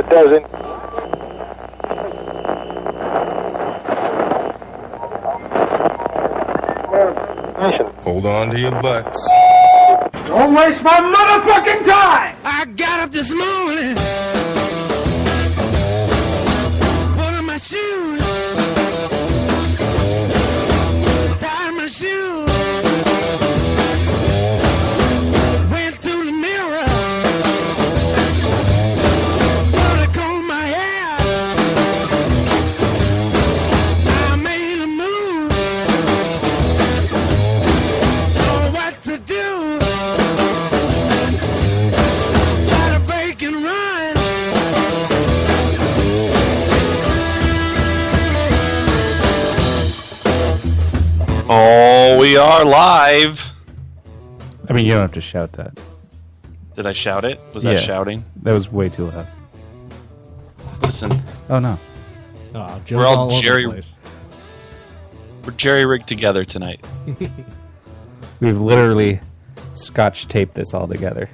it doesn't. Hold on to your butts. Don't waste my motherfucking time! I got up this morning, put on my shoes, tied my shoes, went to the mirror, put a comb in my hair, I made a move, know what to do. Oh, we are live. I mean, you don't have to shout that. Did I shout it? Was that shouting? That was way too loud. Listen. Oh, no. Oh, We're all We're jerry-rigged together tonight. We've literally scotch taped this all together.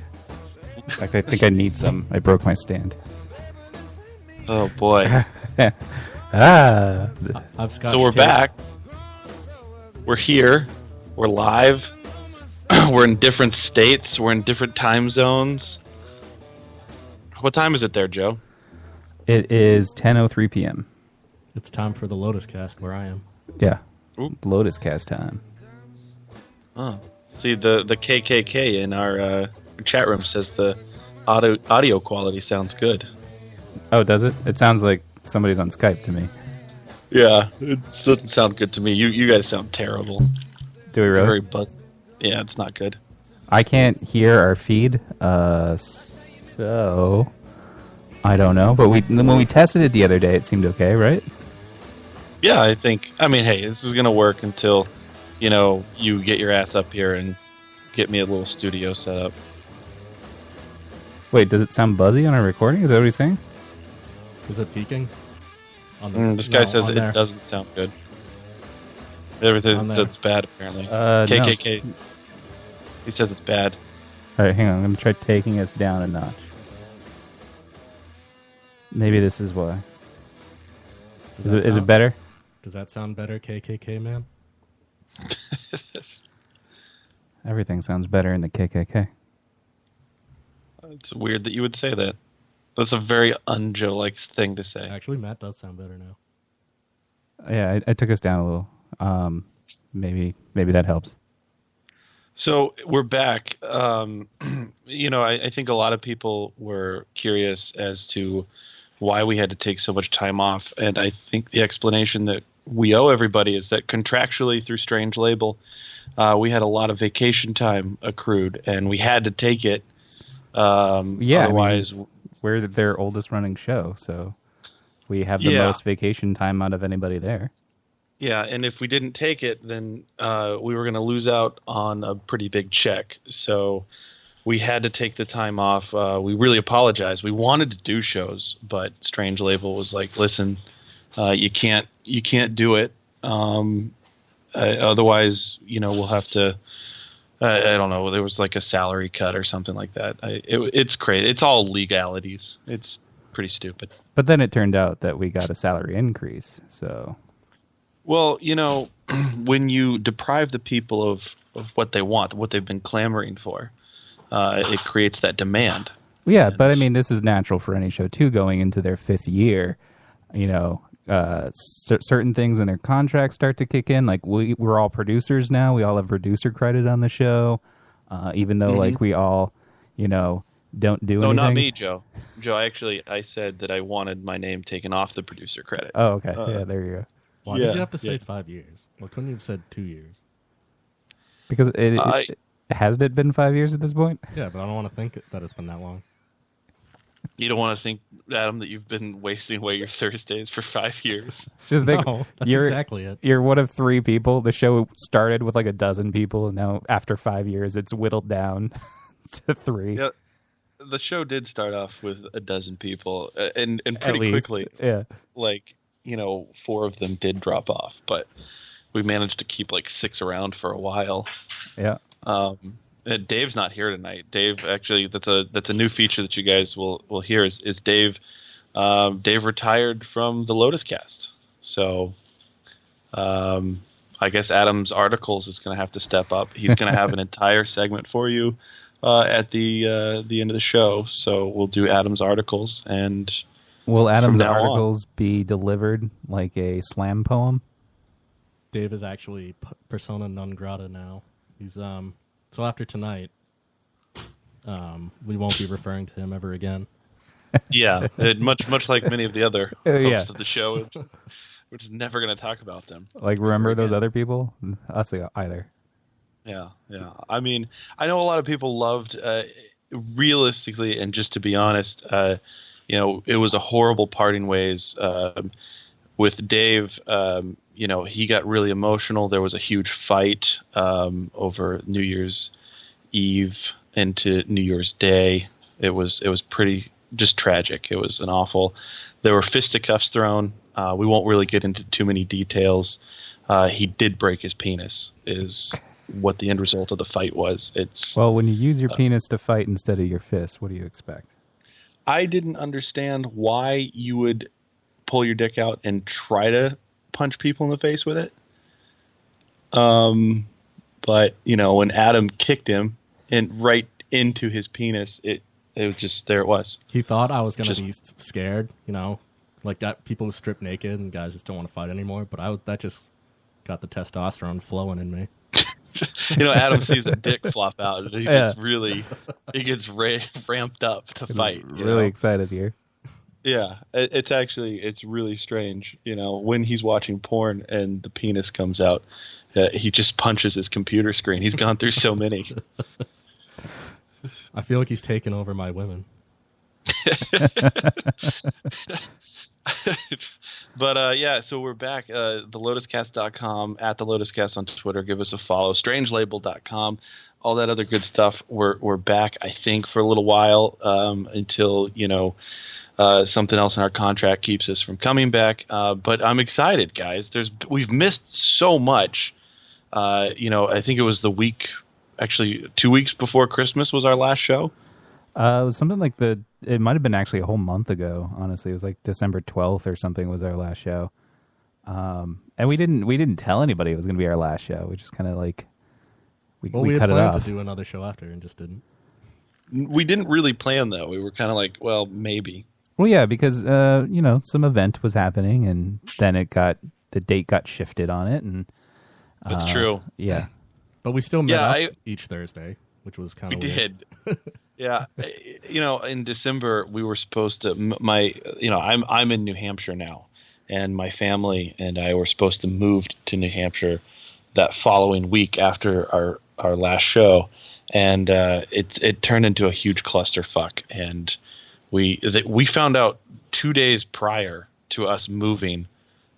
In fact, I think I need some. I broke my stand. Oh, boy. I've scotch So we're taped. back. We're here. We're live. We're in different states. We're in different time zones. What time is it there, Joe? It is 10:03 p.m. It's time for the Lotus Cast where I am. Yeah. Oop. Lotus Cast time. Oh. See, the KKK in our chat room says the audio quality sounds good. Oh, does it? It sounds like somebody's on Skype to me. Yeah, it doesn't sound good to me. You guys sound terrible. Do we really? Very buzz. Yeah, it's not good. I can't hear our feed, so I don't know. But when we tested it the other day, it seemed okay, right? Yeah, I think. I mean, hey, this is gonna work until you get your ass up here and get me a little studio set up. Wait, does it sound buzzy on our recording? Is that what he's saying? Is it peaking? On this guy says it there. doesn't sound good. Everything On says there. it's bad, apparently. KKK. No. He says it's bad. All right, hang on. I'm going to try taking us down a notch. Maybe this is why. Is it better? Does that sound better, KKK man? Everything sounds better in the KKK. It's weird that you would say that. That's a very un-Joe-like thing to say. Actually, Matt does sound better now. Yeah, I took us down a little. Maybe that helps. So we're back. I think a lot of people were curious as to why we had to take so much time off, and I think the explanation that we owe everybody is that contractually through Strange Label, we had a lot of vacation time accrued, and we had to take it. Otherwise, we're their oldest running show, so we have the most vacation time out of anybody there. Yeah, and if we didn't take it, then we were going to lose out on a pretty big check. So we had to take the time off. We really apologize. We wanted to do shows, but Strange Label was like, "Listen, you can't do it. Otherwise, we'll have to." I don't know. There was like a salary cut or something like that. It's crazy. It's all legalities. It's pretty stupid. But then it turned out that we got a salary increase. So, well, when you deprive the people of what they want, what they've been clamoring for, it creates that demand. Yeah, but I mean, this is natural for any show too. Going into their fifth year, certain things in their contracts start to kick in. Like we're all producers now. We all have producer credit on the show, even though like we all, don't do anything. No, not me, Joe. Joe, I said that I wanted my name taken off the producer credit. Oh, okay. Yeah, there you go. Why did you have to say 5 years? Well, couldn't you have said 2 years? Because hasn't it been 5 years at this point? Yeah, but I don't want to think that it's been that long. You don't want to think, Adam, that you've been wasting away your Thursdays for 5 years. Just think, No, that's exactly it. You're one of 3 people. The show started with like a dozen people, and now after 5 years, it's whittled down to 3. Yeah, the show did start off with a dozen people, and pretty quickly, yeah. 4 of them did drop off, but we managed to keep like 6 around for a while. Yeah. Dave's not here tonight. Dave, actually, that's a new feature that you guys will hear is Dave Dave retired from the Lotus Cast. So I guess Adam's Articles is going to have to step up. He's going to have an entire segment for you at the end of the show. So we'll do Adam's Articles. And will Adam's Articles be delivered like a slam poem? Dave is actually persona non grata now. He's so after tonight, we won't be referring to him ever again. Yeah, much like many of the other hosts of the show, we're just never going to talk about them. Like, remember those other people? Us either. Yeah. I mean, I know a lot of people loved, realistically, and just to be honest, it was a horrible parting ways with Dave. He got really emotional. There was a huge fight over New Year's Eve into New Year's Day. It was pretty just tragic. It was an awful. There were fisticuffs thrown. We won't really get into too many details. He did break his penis, is what the end result of the fight was. Well, when you use your penis to fight instead of your fist, what do you expect? I didn't understand why you would pull your dick out and try to punch people in the face with it. But when Adam kicked him and right into his penis, it was just, there it was. He thought I was going to be scared, like that people strip naked and guys just don't want to fight anymore. But that just got the testosterone flowing in me. Adam sees a dick flop out and he gets ramped up to fight. Really excited here. Yeah, it's really strange. When he's watching porn and the penis comes out, he just punches his computer screen. He's gone through so many. I feel like he's taken over my women. But so we're back. TheLotusCast.com, at TheLotusCast on Twitter. Give us a follow. Strangelabel.com, all that other good stuff. We're back, I think, for a little while until something else in our contract keeps us from coming back. But I'm excited, guys. We've missed so much. I think it was the week. Actually, 2 weeks before Christmas was our last show. It was something like it might have been actually a whole month ago, honestly. It was like December 12th or something was our last show. And we didn't tell anybody it was going to be our last show. We just kind of like, we cut it off. We had planned to do another show after and just didn't. We didn't really plan, though. We were kind of like, well, maybe. Well, yeah, because, some event was happening and then the date got shifted on it. And that's true. Yeah. But we still met up each Thursday, which was kind of weird. We did. Yeah. In December, we were supposed to, I'm in New Hampshire now, and my family and I were supposed to move to New Hampshire that following week after our last show. And it turned into a huge clusterfuck. And we found out 2 days prior to us moving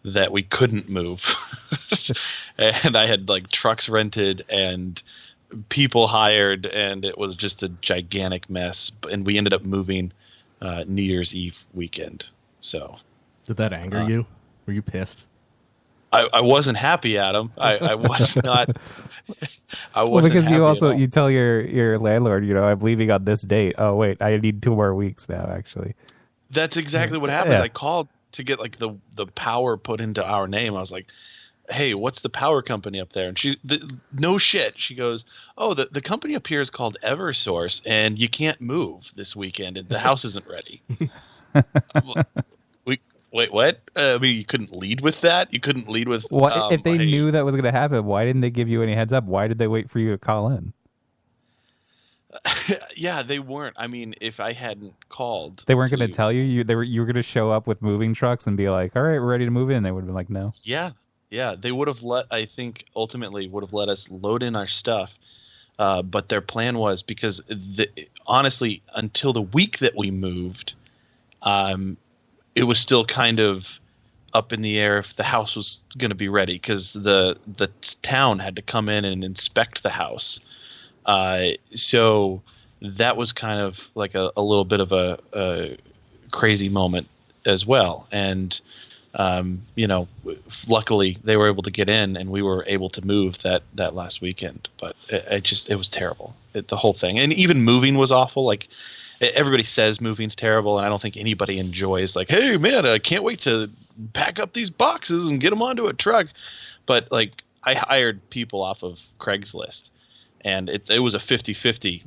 that we couldn't move. And I had like trucks rented and people hired, and it was just a gigantic mess. And we ended up moving New Year's Eve weekend. So did that anger you? Were you pissed? I wasn't happy, Adam. I was not. I wasn't. Well, because happy you tell your landlord, I'm leaving on this date. Oh wait, I need 2 more weeks now. Actually, that's exactly what happened. Yeah. I called to get like the power put into our name. I was like, hey, what's the power company up there? And no shit. She goes, oh, the company up here is called EverSource, and you can't move this weekend. And the house isn't ready. Wait, what? You couldn't lead with that? You couldn't lead with... What if they knew that was going to happen? Why didn't they give you any heads up? Why did they wait for you to call in? Yeah, they weren't. If I hadn't called... They weren't going to tell you? You were going to show up with moving trucks and be like, all right, we're ready to move in. They would have been like, no. Yeah. They would have ultimately would have let us load in our stuff. But their plan was, because honestly, until the week that we moved, it was still kind of up in the air if the house was going to be ready, because the town had to come in and inspect the house. So that was kind of like a little bit of a crazy moment as well. And, luckily they were able to get in and we were able to move that last weekend. But it was terrible, the whole thing. And even moving was awful. Like, everybody says moving's terrible, and I don't think anybody enjoys like, hey man, I can't wait to pack up these boxes and get them onto a truck. But like, I hired people off of Craigslist, and it was a 50-50,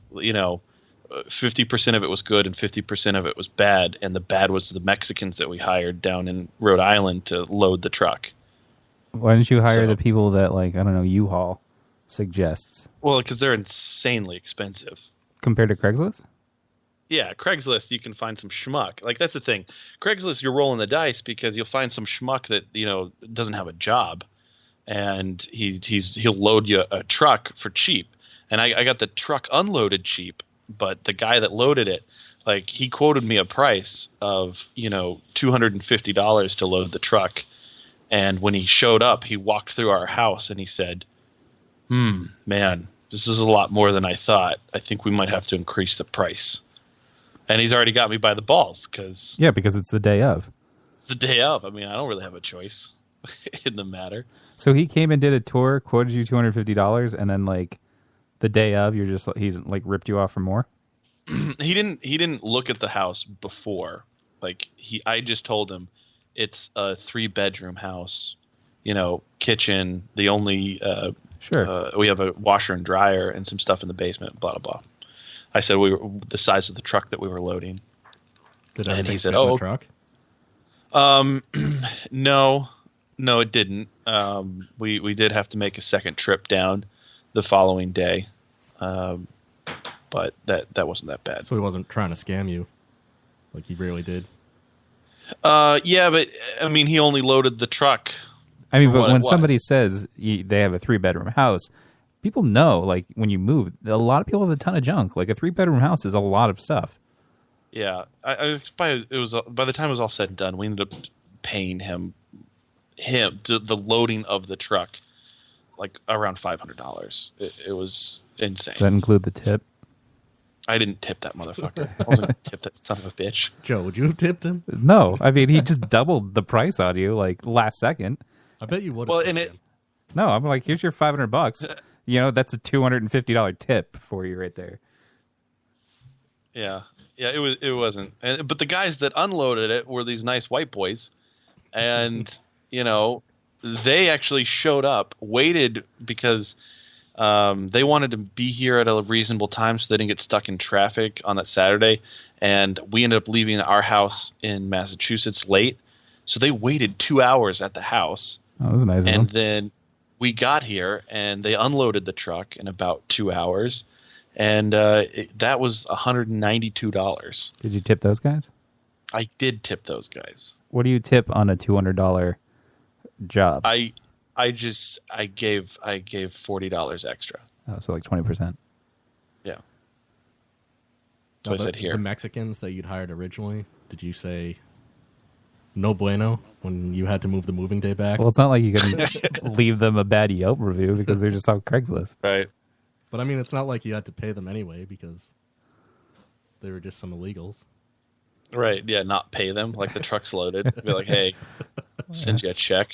50% of it was good and 50% of it was bad, and the bad was the Mexicans that we hired down in Rhode Island to load the truck. Why didn't you hire the people that, like, I don't know, U-Haul suggests? Well, because they're insanely expensive. Compared to Craigslist? Yeah, Craigslist, you can find some schmuck. Like, that's the thing. Craigslist, you're rolling the dice because you'll find some schmuck that, doesn't have a job, and he'll load you a truck for cheap. And I got the truck unloaded cheap, but the guy that loaded it, like, he quoted me a price of, $250 to load the truck. And when he showed up, he walked through our house and he said, man, this is a lot more than I thought. I think we might have to increase the price. And he's already got me by the balls because... Yeah, because it's the day of. It's the day of. I mean, I don't really have a choice in the matter. So he came and did a tour, quoted you $250, and then, like, the day of, he's like ripped you off for more? He didn't look at the house before. Like, I just told him, it's a 3-bedroom house, kitchen. The only we have a washer and dryer and some stuff in the basement. Blah blah blah. I said we were the size of the truck that we were loading. And he said, "Oh, truck." No, it didn't. We did have to make a second trip down the following day, but that wasn't that bad. So he wasn't trying to scam you, like he really did. Yeah, but I mean, he only loaded the truck. I mean, but when somebody says they have a 3-bedroom house, people know, like, when you move, a lot of people have a ton of junk. Like, a 3-bedroom house is a lot of stuff. Yeah, by the time it was all said and done, we ended up paying him the loading of the truck, like around $500. It was insane. Does that include the tip? I didn't tip that motherfucker. I wasn't going to tip that son of a bitch. Joe, would you have tipped him? No. I mean, he just doubled the price on you, like, last second. I bet you would have. Well, tipped him. No, I'm like, here's your $500. That's a $250 tip for you right there. Yeah, it wasn't. But the guys that unloaded it were these nice white boys, and they actually showed up, waited because they wanted to be here at a reasonable time so they didn't get stuck in traffic on that Saturday. And we ended up leaving our house in Massachusetts late, so they waited 2 hours at the house. Oh, that was nice. And then we got here, and they unloaded the truck in about 2 hours, and that was $192. Did you tip those guys? I did tip those guys. What do you tip on a $200 job? I gave $40 extra. Oh, so like 20%. Yeah. So I said here. The Mexicans that you'd hired originally, did you say no bueno when you had to move the moving day back? Well, it's not like you can leave them a bad Yelp review because they're just on Craigslist. Right. But I mean, it's not like you had to pay them anyway because they were just some illegals. Right. Yeah. Not pay them like the truck's loaded. Be like, hey, send you a check.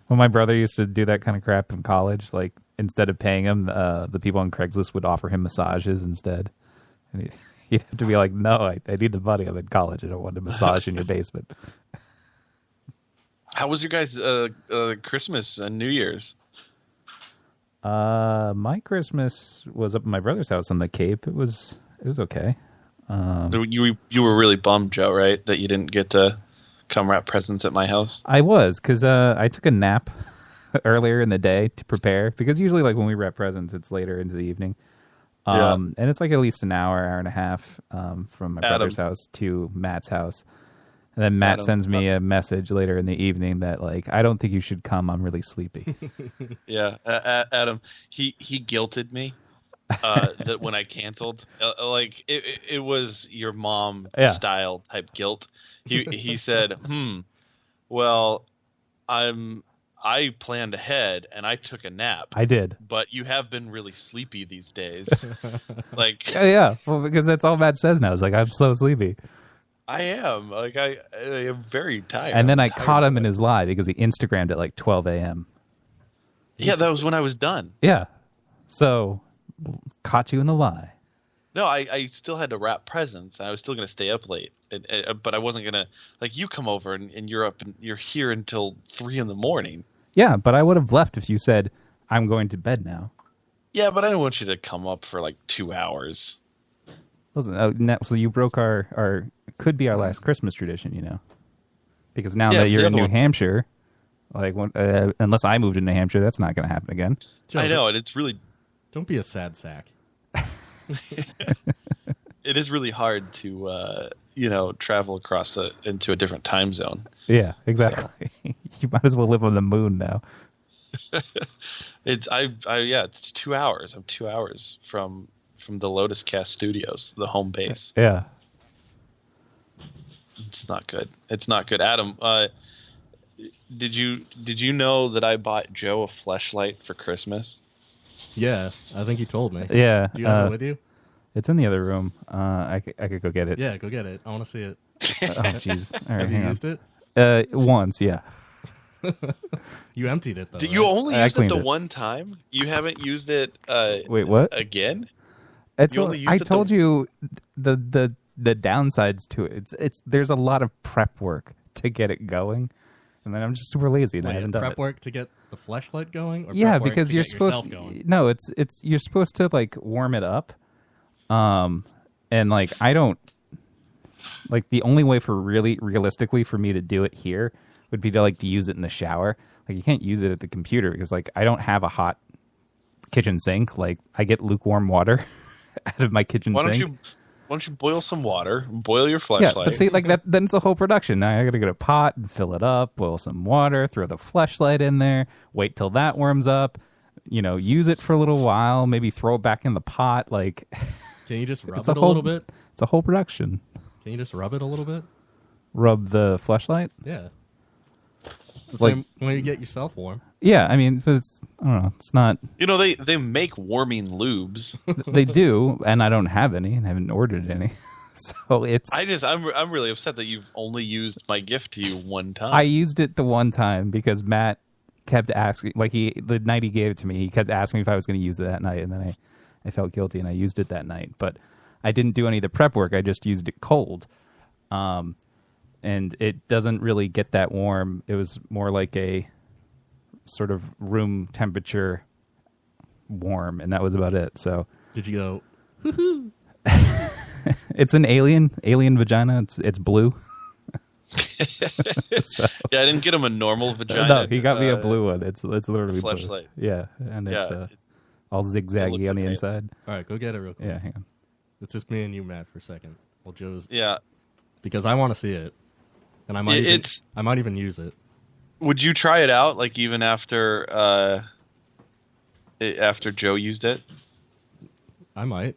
Well, my brother used to do that kind of crap in college. Like, instead of paying him, the people on Craigslist would offer him massages instead. And he'd have to be like, no, I need the money. I'm in college. I don't want a massage in your basement. How was your guys' Christmas and New Year's? My Christmas was up at my brother's house on the Cape. It was okay. You were really bummed, Joe, right? That you didn't get to come wrap presents at my house? I was, because I took a nap earlier in the day to prepare. Because usually, like, when we wrap presents, it's later into the evening. And it's like at least an hour and a half from my brother's house to Matt's house. And then Matt sends me a message later in the evening that, like, I don't think you should come. I'm really sleepy. Yeah. Adam, he guilted me that when I canceled. Like, it was your mom style type guilt. He said, well, I planned ahead and I took a nap. I did. But you have been really sleepy these days. Like, yeah. Well, because that's all Matt says now. Is like, I'm so sleepy. I am. Like, I am very tired. And then I caught him in his lie because he Instagrammed at like 12 a.m. Yeah, that was when I was done. Yeah. So, caught you in the lie. No, I still had to wrap presents. I was still going to stay up late, but I wasn't going to like you come over and you're up and you're here until 3 a.m. Yeah, but I would have left if you said I'm going to bed now. Yeah, but I don't want you to come up for like 2 hours. Listen, so you broke our could be our last Christmas tradition, because now that you're in New Hampshire, like unless I moved to New Hampshire, that's not going to happen again. Joe, I know, and it's really don't be a sad sack. it is really hard to travel across into a different time zone. Yeah, exactly. You might as well live on the moon now. It's 2 hours. I'm 2 hours from the Lotus Cast Studios, the home base. Yeah. It's not good. It's not good. Adam, did you know that I bought Joe a fleshlight for Christmas? Yeah, I think you told me. Yeah. Do you have it with you? It's in the other room. I could go get it. Yeah, go get it. I want to see it. Oh, jeez. All right, have you hang used on. it? Once, yeah. You emptied it, though. Did you only I used it cleaned the it. one time? You haven't used it Wait, what? again? It's You only used I it told you the downsides to it. It's there's a lot of prep work to get it going, and then I'm just super lazy and I Wait, haven't done prep it. work to get the fleshlight going? Or Yeah, prep work because to you're get supposed yourself going? no, it's you're supposed to like warm it up, and like I don't like the only way for realistically for me to do it here would be to use it in the shower. Like you can't use it at the computer because like I don't have a hot kitchen sink. Like I get lukewarm water out of my kitchen sink. Why don't you boil some water, boil your Yeah, fleshlight? but see, like that, then it's a whole production. Now I got to get a pot and fill it up, boil some water, throw the fleshlight in there, wait till that warms up, use it for a little while, maybe throw it back in the pot. Like, Can you just rub it's it a little bit? It's a whole production. Can you just rub it a little bit? Rub the fleshlight? Yeah. It's the same way you get yourself warm. Yeah, I mean, but I don't know. It's not. They make warming lubes. They do, and I don't have any, and haven't ordered any. So it's. I'm really upset that you've only used my gift to you one time. I used it the one time because Matt kept asking, the night he gave it to me, he kept asking me if I was going to use it that night, and then I felt guilty and I used it that night. But I didn't do any of the prep work. I just used it cold. And it doesn't really get that warm. It was more like a sort of room temperature warm, and that was about it. So Did you go, hoo-hoo? it's an alien vagina. It's blue. So, yeah, I didn't get him a normal vagina. no, he got me a blue one. It's literally blue. Fleshlight. Yeah, and it's Yeah, all zigzaggy looks on the amazing. inside. All right, go get it real quick. Yeah, hang on. It's just me and you, Matt, for a second. Well, Joe's... Yeah. Because I want to see it. And I might even use it. Would you try it out, even after Joe used it? I might.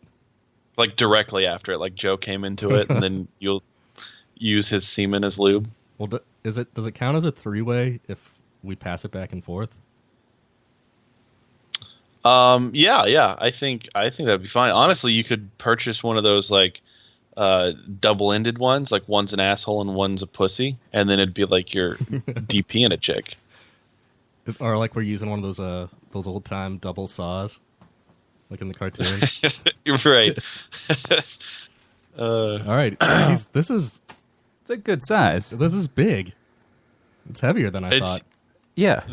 Directly after it, Joe came into it, and then you'll use his semen as lube. Well, does it count as a 3-way if we pass it back and forth? Yeah. I think that'd be fine. Honestly, you could purchase one of those double-ended ones, one's an asshole and one's a pussy, and then it'd be like you're DPing a chick. Or we're using one of those old-time double saws, like in the cartoons. You're right. All right, this is It's a good size. big. It's heavier than I thought. Yeah.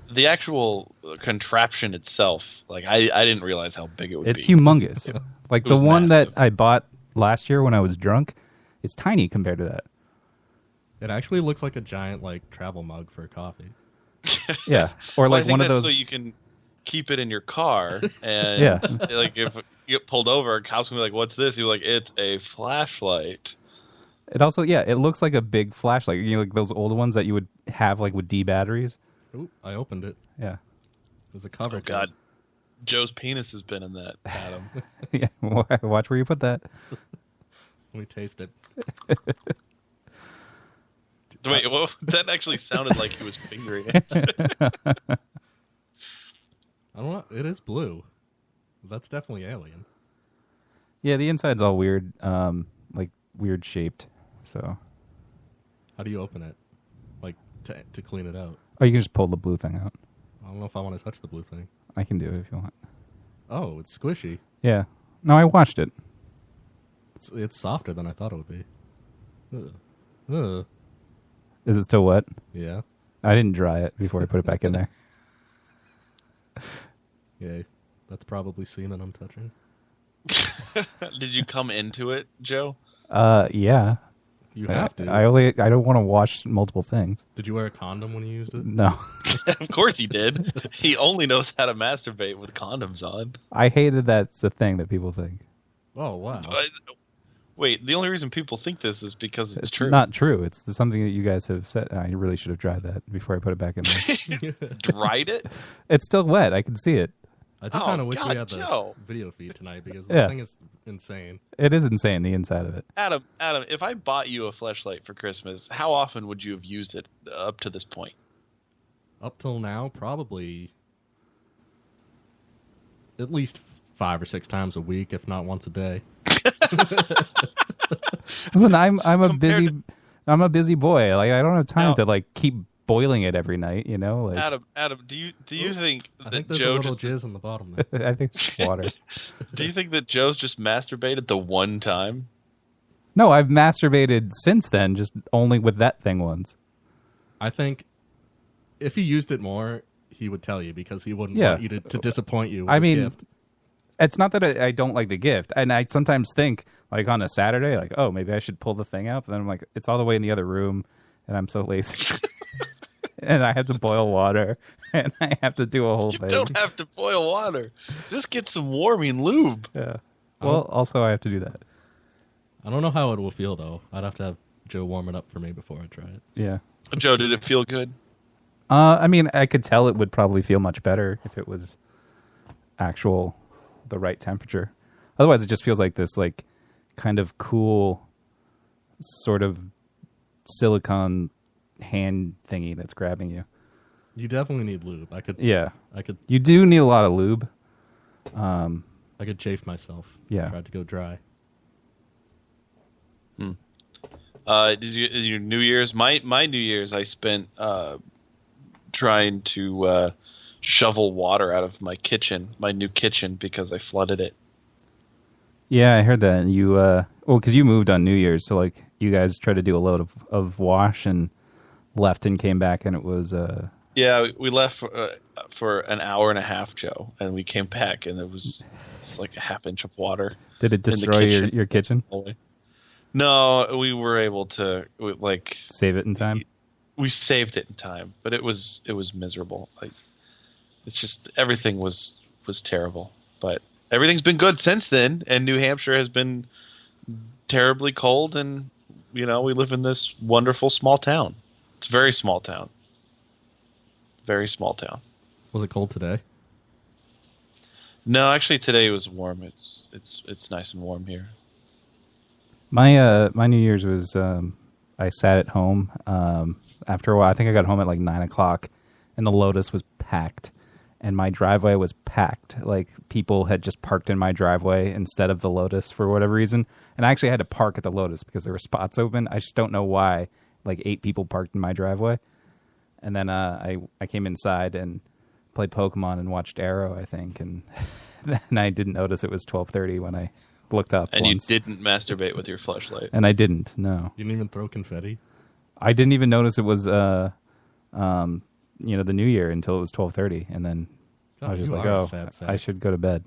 The actual contraption itself, I didn't realize how big it would It's be. humongous. The was one massive. that I bought last year when I was drunk, it's tiny compared to that. It actually looks like a giant travel mug for coffee. Yeah. Or Well, I think one of that's those. so you can keep it in your car, and Yeah. if you get pulled over, a cop's gonna be like, "What's this?" You're like, "It's a flashlight." It also, it looks like a big flashlight. Those old ones that you would have with D batteries. Ooh, I opened it. Yeah. There's a cover. Oh to God, it. Joe's penis has been in that, Adam. Yeah. Watch where you put that. Let me taste it. Wait, well, that actually sounded like he was fingering it. I don't know. It is blue. That's definitely alien. Yeah, the inside's all weird, weird shaped. So. How do you open it? To clean it out? Oh, you can just pull the blue thing out. I don't know if I want to touch the blue thing. I can do it if you want. Oh, it's squishy. Yeah. No, I watched it. It's softer than I thought it would be. Ugh. Is it still wet? Yeah. I didn't dry it before I put it back in there. Yeah. That's probably semen I'm touching. Did you come into it, Joe? Yeah. You have to. I don't want to wash multiple things. Did you wear a condom when you used it? No. Of course he did. He only knows how to masturbate with condoms on. I hated that's a thing that people think. Oh, wow. Wait, the only reason people think this is because it's true. Not true. It's something that you guys have said. I really should have dried that before I put it back in there. Dried it? It's still wet. I can see it. I do kind of wish we had Joe. the video feed tonight because this thing is insane. It is insane, the inside of it. Adam, if I bought you a fleshlight for Christmas, how often would you have used it up to this point? Up till now, probably at least 5 or 6 times a week, if not once a day. Listen, I'm a busy boy. Like I don't have time to like keep boiling it every night. You know, like Adam, do you think I that think there's Joe a little just jizz on the bottom there. I think it's water. Do you think that Joe's just masturbated the one time? No, I've masturbated since then, just only with that thing once. I think if he used it more, he would tell you because he wouldn't want you to disappoint you with his gift. It's not that I don't like the gift. And I sometimes think, like on a Saturday, like, oh, maybe I should pull the thing out. But then I'm like, it's all the way in the other room, and I'm so lazy. And I have to boil water, and I have to do a whole thing. You don't have to boil water. Just get some warming lube. Yeah. Well, also I have to do that. I don't know how it will feel, though. I'd have to have Joe warm it up for me before I try it. Yeah. Joe, did it feel good? I mean, I could tell it would probably feel much better if it was the right temperature. Otherwise, it just feels like this, like, kind of cool sort of silicone hand thingy that's grabbing you. You definitely need lube. I could. You do need a lot of lube. I could chafe myself. Yeah. Tried to go dry. Did your New Year's? My New Year's, I spent trying to shovel water out of my kitchen, my new kitchen, because I flooded it. Yeah, I heard that. You, because you moved on New Year's, so like you guys tried to do a load of wash and left and came back, and it was. Yeah, we left for an hour and a half, Joe, and we came back, and it's like a half-inch of water. Did it destroy your kitchen? No, we were able to save it in time. We saved it in time, but it was miserable. Like, it's just everything was terrible. But everything's been good since then, and New Hampshire has been terribly cold, and we live in this wonderful small town. It's a very small town. Very small town. Was it cold today? No, actually today it was warm. It's nice and warm here. My New Year's was I sat at home after a while. I think I got home at like 9:00, and the Lotus was packed, and my driveway was packed. Like people had just parked in my driveway instead of the Lotus for whatever reason, and I actually had to park at the Lotus because there were spots open. I just don't know why. Like 8 people parked in my driveway, and then I came inside and played Pokemon and watched Arrow, I think, and then I didn't notice it was 12:30 when I looked up. And once. You didn't masturbate with your fleshlight. And I didn't. No. You didn't even throw confetti. I didn't even notice it was the New Year until it was 12:30, and then I was just like, sad. I should go to bed.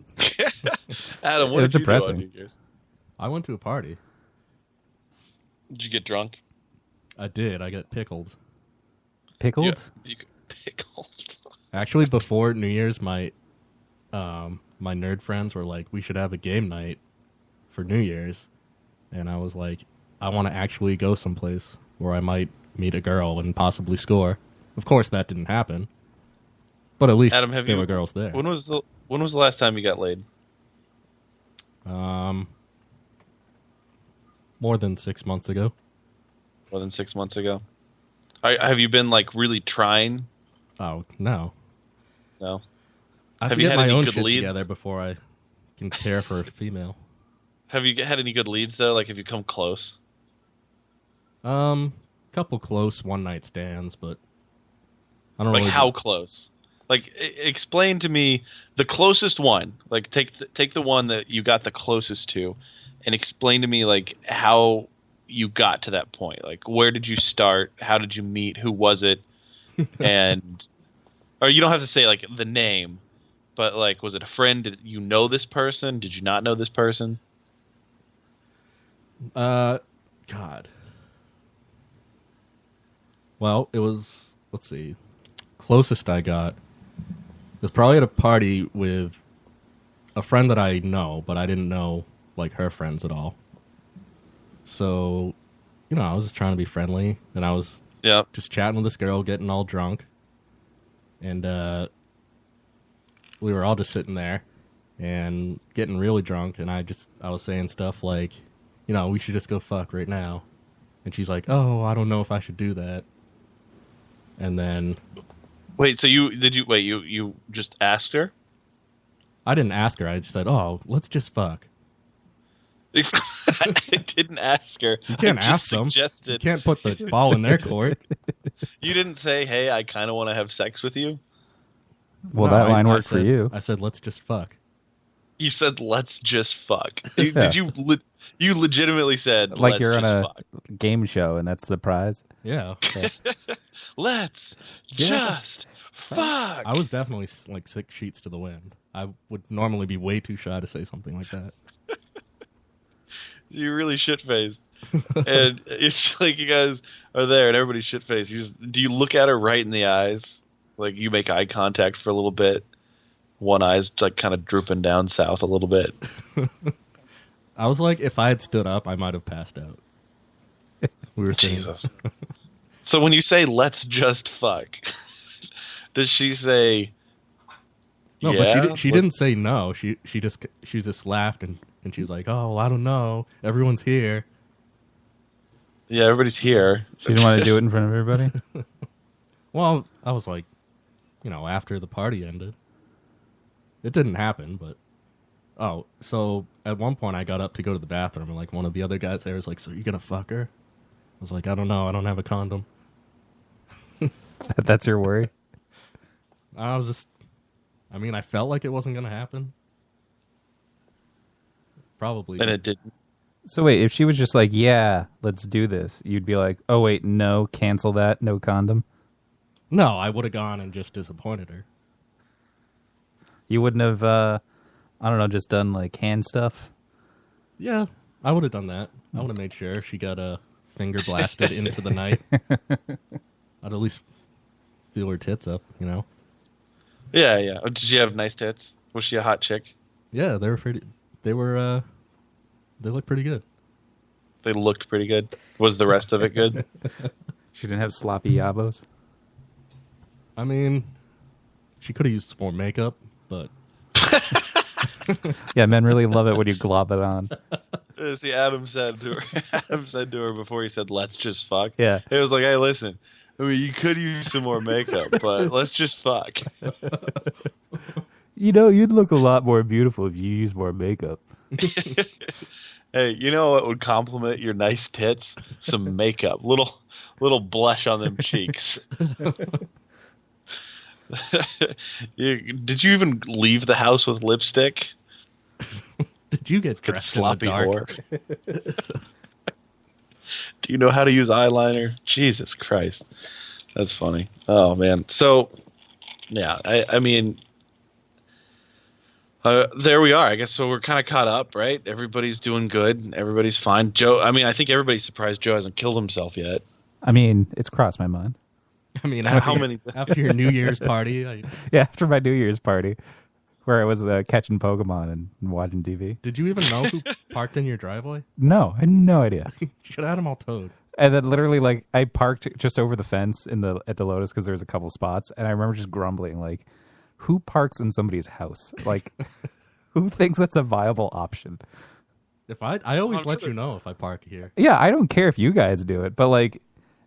Adam, what it was did you depressing. do on New Year's? I went to a party. Did you get drunk? I did. I got pickled. Pickled? Yeah, you got pickled. Actually, before New Year's, my nerd friends were like, we should have a game night for New Year's. And I was like, I want to actually go someplace where I might meet a girl and possibly score. Of course, that didn't happen. But at least Adam, there were girls there. When was the last time you got laid? More than 6 months ago. More than 6 months ago? Have you been like really trying? Oh, no. No? I have to get my own shit together before I can care for a female. Have you had any good leads, though? Like, have you come close? Couple close one-night stands, but I don't like really... how close? Like, explain to me the closest one. Like, take the one that you got the closest to, and explain to me like how you got to that point. Like, where did you start? How did you meet? Who was it? And or you don't have to say like the name, but like, was it a friend? Did you know this person? Did you not know this person? God. Well, it was, let's see, closest I got was probably at a party with a friend that I know, but I didn't know like her friends at all. So, you know, I was just trying to be friendly, and I was just chatting with this girl, getting all drunk, and we were all just sitting there and getting really drunk, and I was saying stuff like, you know, we should just go fuck right now. And she's like, oh, I don't know if I should do that. And then... Wait, so you just asked her? I didn't ask her. I just said, oh, let's just fuck. I didn't ask her. You can't ask them. You can't put the ball in their court. You didn't say, hey, I kind of want to have sex with you? Well, no, that line worked for you. I said, let's just fuck. You said, let's just fuck. Did you... You legitimately said, like let's you're on a fuck. game show and that's the prize? Yeah. Okay. Let's just fuck. I was definitely like 6 sheets to the wind. I would normally be way too shy to say something like that. You're really shit-faced. And it's like you guys are there and everybody's shit-faced. Do you look at her right in the eyes? Like you make eye contact for a little bit? One eye's like kind of drooping down south a little bit. I was like, if I had stood up, I might have passed out. We were saying, Jesus. So when you say "let's just fuck," does she say? No, yeah? but she didn't say no. She just laughed and she was like, "Oh, well, I don't know. Everyone's here." Yeah, everybody's here. She didn't want to do it in front of everybody. Well, I was like, you know, after the party ended, it didn't happen, but. Oh, so at one point I got up to go to the bathroom, and like one of the other guys there was like, so you gonna fuck her? I was like, I don't know. I don't have a condom. That's your worry? I felt like it wasn't gonna happen. Probably. And it didn't. So wait, if she was just like, yeah, let's do this, you'd be like, oh wait, no, cancel that, no condom? No, I would have gone and just disappointed her. You wouldn't have, I don't know, just done like hand stuff? Yeah, I would have done that. I would have made sure she got a finger blasted into the night. I'd at least feel her tits up, you know? Yeah, yeah. Did she have nice tits? Was she a hot chick? Yeah, they looked pretty good. They looked pretty good. Was the rest of it good? She didn't have sloppy yabos? I mean, she could have used some more makeup, but... Yeah, men really love it when you glob it on. See, Adam said to her before he said, let's just fuck. Yeah. It was like, hey, listen, I mean, you could use some more makeup, but let's just fuck. You know, you'd look a lot more beautiful if you used more makeup. Hey, you know what would compliment your nice tits? Some makeup. Little blush on them cheeks. Did you even leave the house with lipstick? Did you get dressed in the dark? Do you know how to use eyeliner? Jesus Christ. That's funny. Oh, man. So, yeah, I mean, there we are. I guess so we're kind of caught up, right? Everybody's doing good. Everybody's fine. Joe, I mean, I think everybody's surprised Joe hasn't killed himself yet. I mean, it's crossed my mind. I mean, after your New Year's party? Yeah, after my New Year's party, where I was catching Pokemon and watching TV. Did you even know who parked in your driveway? No, I had no idea. You should have had them all towed. And then literally, like, I parked just over the fence at the Lotus because there was a couple spots, and I remember just grumbling, like, who parks in somebody's house? Like, who thinks that's a viable option? If I always let you know if I park here. Yeah, I don't care if you guys do it, but like,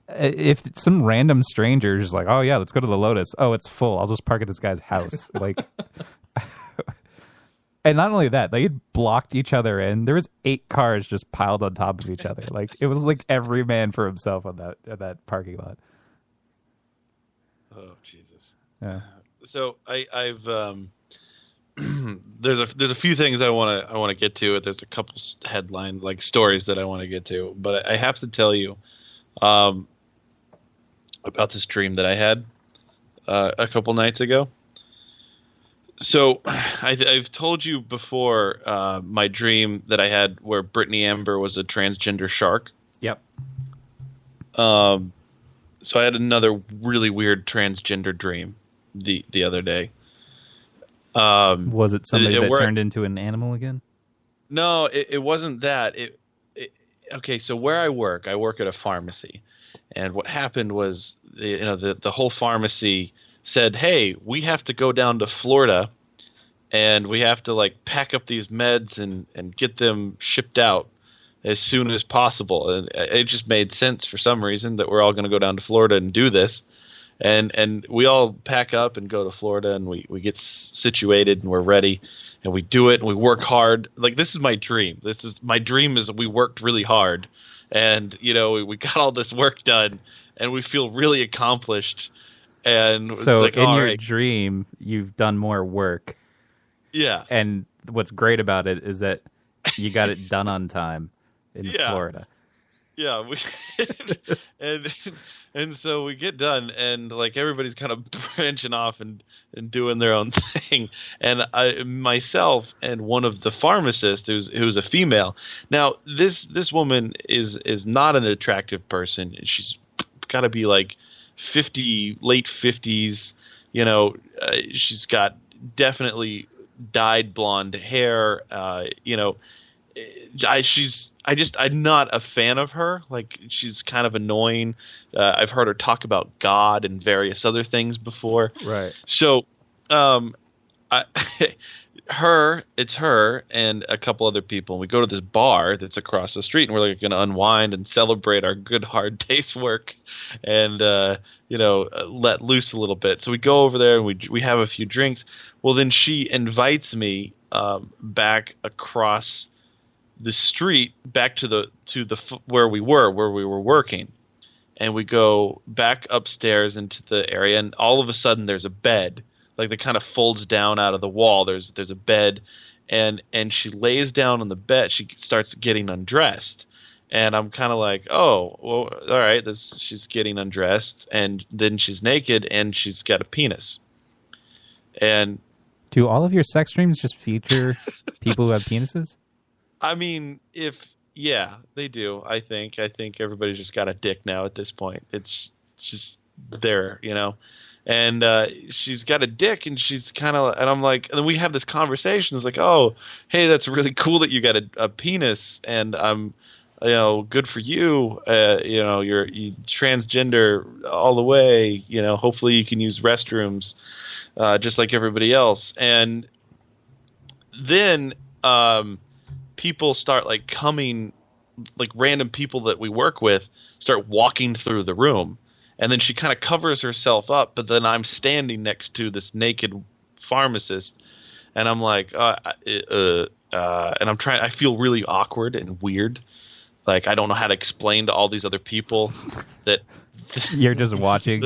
if some random stranger is like, oh yeah, let's go to the Lotus. Oh, it's full. I'll just park at this guy's house. Like, and not only that, they had blocked each other in. There was 8 cars just piled on top of each other. Like, it was like every man for himself on that parking lot. Oh Jesus. Yeah. So I've there's a few things I want to get to. There's a couple headline like stories that I want to get to, but I have to tell you about this dream that I had a couple nights ago. So I've told you before my dream that I had where Brittany Amber was a transgender shark. Yep. So I had another really weird transgender dream the other day. Was it somebody that turned into an animal again? No, it wasn't that. Okay, so where I work at a pharmacy, and what happened was the whole pharmacy said, "Hey, we have to go down to Florida, and we have to like pack up these meds and get them shipped out as soon as possible." And it just made sense for some reason that we're all going to go down to Florida and do this. And we all pack up and go to Florida, and we get situated, and we're ready, and we do it, and we work hard. Like, this is my dream. My dream is we worked really hard, and we got all this work done, and we feel really accomplished. And so it's like, in your dream, you've done more work. Yeah. And what's great about it is that you got it done on time in Florida. Yeah, and so we get done, and like everybody's kind of branching off and doing their own thing, and myself and one of the pharmacists who's a female. Now this woman is not an attractive person. She's got to be like 50, late 50s. She's got definitely dyed blonde hair. I'm not a fan of her. Like, she's kind of annoying. I've heard her talk about God and various other things before. Right. So, it's her and a couple other people. And we go to this bar that's across the street, and we're like going to unwind and celebrate our good hard day's work, and let loose a little bit. So we go over there and we have a few drinks. Well, then she invites me back across the street back to the where we were working, and we go back upstairs into the area, and all of a sudden there's a bed, like that kind of folds down out of the wall. There's a bed, and she lays down on the bed. She starts getting undressed, and I'm kind of like, oh, well, all right. She's getting undressed, and then she's naked, and she's got a penis. And do all of your sex dreams just feature people who have penises? I mean, they do. I think everybody's just got a dick now at this point. It's just there, And she's got a dick, and she's kind of, and I'm like, and then we have this conversation. It's like, oh, hey, that's really cool that you got a penis, and I'm, good for you. You're transgender all the way. Hopefully you can use restrooms, just like everybody else. And then, people start like coming, like random people that we work with start walking through the room, and then she kind of covers herself up, but then I'm standing next to this naked pharmacist, and I'm like, and I feel really awkward and weird. Like, I don't know how to explain to all these other people that you're just watching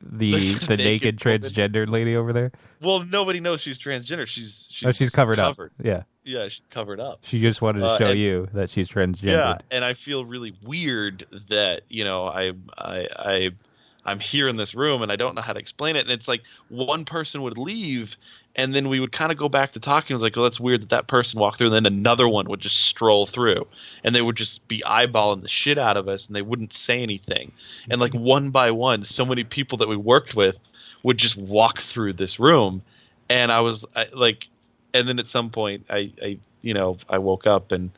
the naked transgender lady over there. Well, nobody knows she's transgender. She's covered up. Yeah. Yeah, she's covered up. She just wanted to show you that she's transgender. Yeah, and I feel really weird that I'm here in this room and I don't know how to explain it. And it's like one person would leave, and then we would kind of go back to talking. It was like, well, that's weird that person walked through, and then another one would just stroll through, and they would just be eyeballing the shit out of us, and they wouldn't say anything. And like one by one, so many people that we worked with would just walk through this room, and and then at some point I woke up and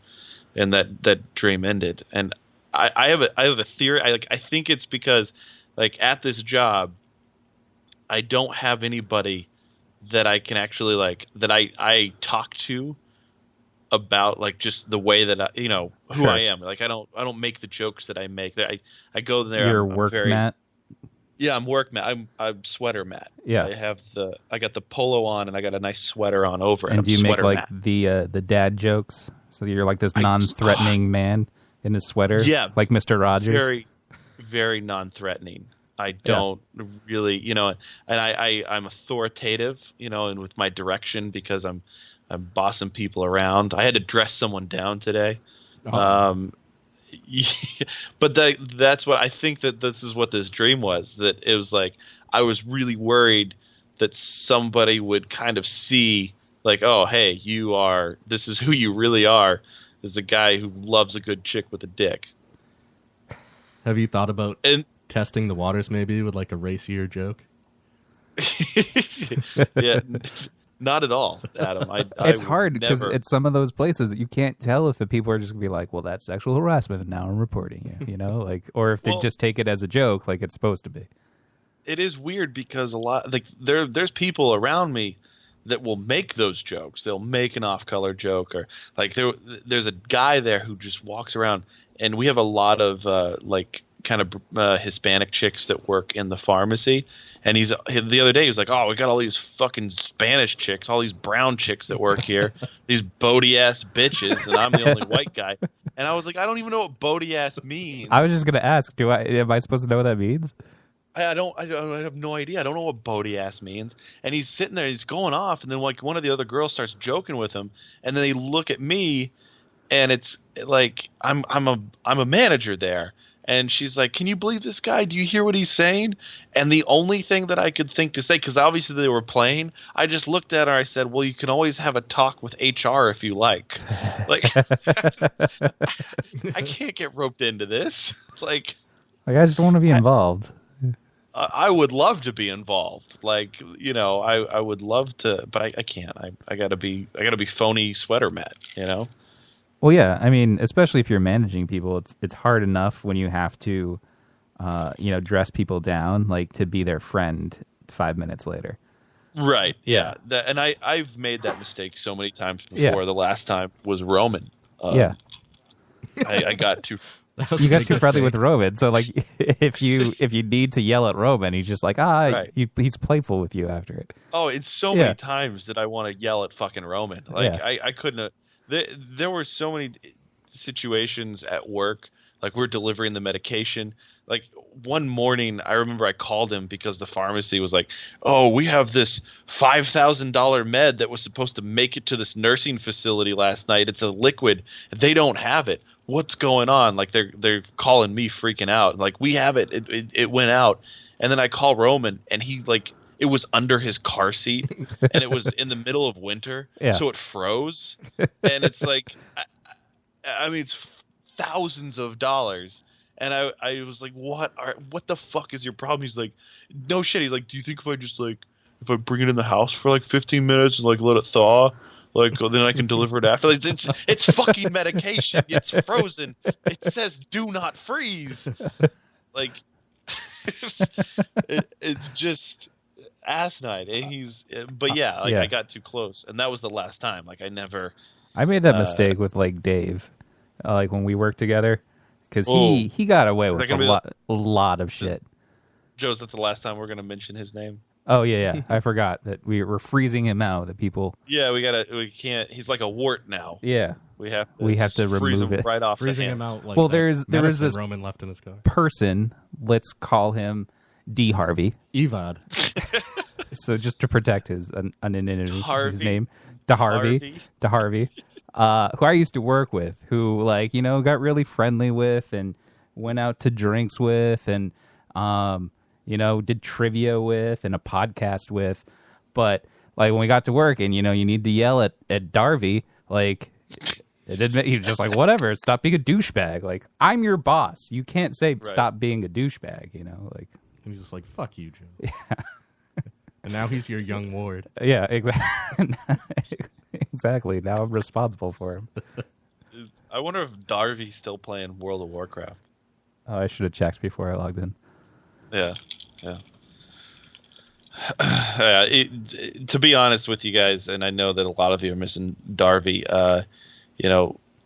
that dream ended. And I have a theory. I think it's because like at this job, I don't have anybody that I can actually that I talk to about like just the way that who Sure. I am. Like I don't make the jokes that I make. I go there. Your work Matt. Yeah, I'm work Matt. I'm sweater Matt. Yeah, I got the polo on, and I got a nice sweater on over. And I'm do you make like Matt. the dad jokes? So you're like this non-threatening man in his sweater. Yeah, like Mr. Rogers. Very, very non-threatening. I don't really, and I'm authoritative, and with my direction because I'm bossing people around. I had to dress someone down today. Oh. But that's what I think that this is what this dream was, that it was like I was really worried that somebody would kind of see like, oh, hey, this is who you really are, is a guy who loves a good chick with a dick. Have you thought about testing the waters maybe with like a racier joke? Yeah, not at all, Adam. It's hard because it's some of those places that you can't tell if the people are just gonna be like, well, that's sexual harassment and now I'm reporting you, like, or if they just take it as a joke like it's supposed to be. It is weird because a lot, like, there's people around me that will make those jokes. They'll make an off-color joke, or like there's a guy there who just walks around, and we have a lot of Hispanic chicks that work in the pharmacy. And the other day he was like, oh, we got all these fucking Spanish chicks, all these brown chicks that work here, these Bodie ass bitches, and I'm the only white guy. And I was like, I don't even know what Bodie ass means. I was just gonna ask, am I supposed to know what that means? I have no idea. I don't know what Bodie ass means. And he's sitting there, he's going off, and then like one of the other girls starts joking with him, and then they look at me, and it's like I'm a manager there. And she's like, can you believe this guy? Do you hear what he's saying? And the only thing that I could think to say, because obviously they were playing, I just looked at her. I said, well, you can always have a talk with HR if you like. Like, I can't get roped into this. Like I just want to be involved. I would love to be involved. Like, I would love to, but I can't. I gotta be phony sweater Matt, Well, yeah, I mean, especially if you're managing people, it's hard enough when you have to, dress people down, like to be their friend 5 minutes later. Right. Yeah. And I've made that mistake so many times before. Yeah. The last time was Roman. I got too. You got too friendly with Roman, so like if you need to yell at Roman, he's just like he's playful with you after it. Oh, it's so many times that I want to yell at fucking Roman. Like I couldn't. There were so many situations at work, like we're delivering the medication. Like one morning, I remember I called him because the pharmacy was like, "Oh, we have this $5,000 med that was supposed to make it to this nursing facility last night. It's a liquid. They don't have it. What's going on?" Like they're calling me freaking out. Like we have it. It went out. And then I call Roman, and he like. It was under his car seat, and it was in the middle of winter, so it froze. And it's like, I mean, it's thousands of dollars. And I was like, what the fuck is your problem? He's like, no shit. He's like, do you think if I bring it in the house for like 15 minutes and like let it thaw, like then I can deliver it after? Like, it's fucking medication. It's frozen. It says do not freeze. Like, it's just asinine. And I got too close, and that was the last time. Like I made that mistake with like Dave, like when we worked together, because he got away with a lot of shit. Joe, is that the last time we're going to mention his name? Oh yeah. I forgot that we were freezing him out. That people. Yeah, we can't. He's like a wart now. Yeah, we have to remove it right off. Freezing him out. Like there is this Roman left in his car. Person. Let's call him D. Harvey. Evad. So just to protect his anonymity, his name, Darvey, who I used to work with, who got really friendly with and went out to drinks with and did trivia with and a podcast with, but like when we got to work and you need to yell at Darvey, like he was just like, whatever, stop being a douchebag. Like, I'm your boss. You can't say stop being a douchebag. Like. And he's just like, fuck you, Joe. Yeah. And now he's your young ward. Yeah, exactly. Exactly. Now I'm responsible for him. I wonder if Darvey's still playing World of Warcraft. Oh, I should have checked before I logged in. Yeah. To be honest with you guys, and I know that a lot of you are missing Darvey,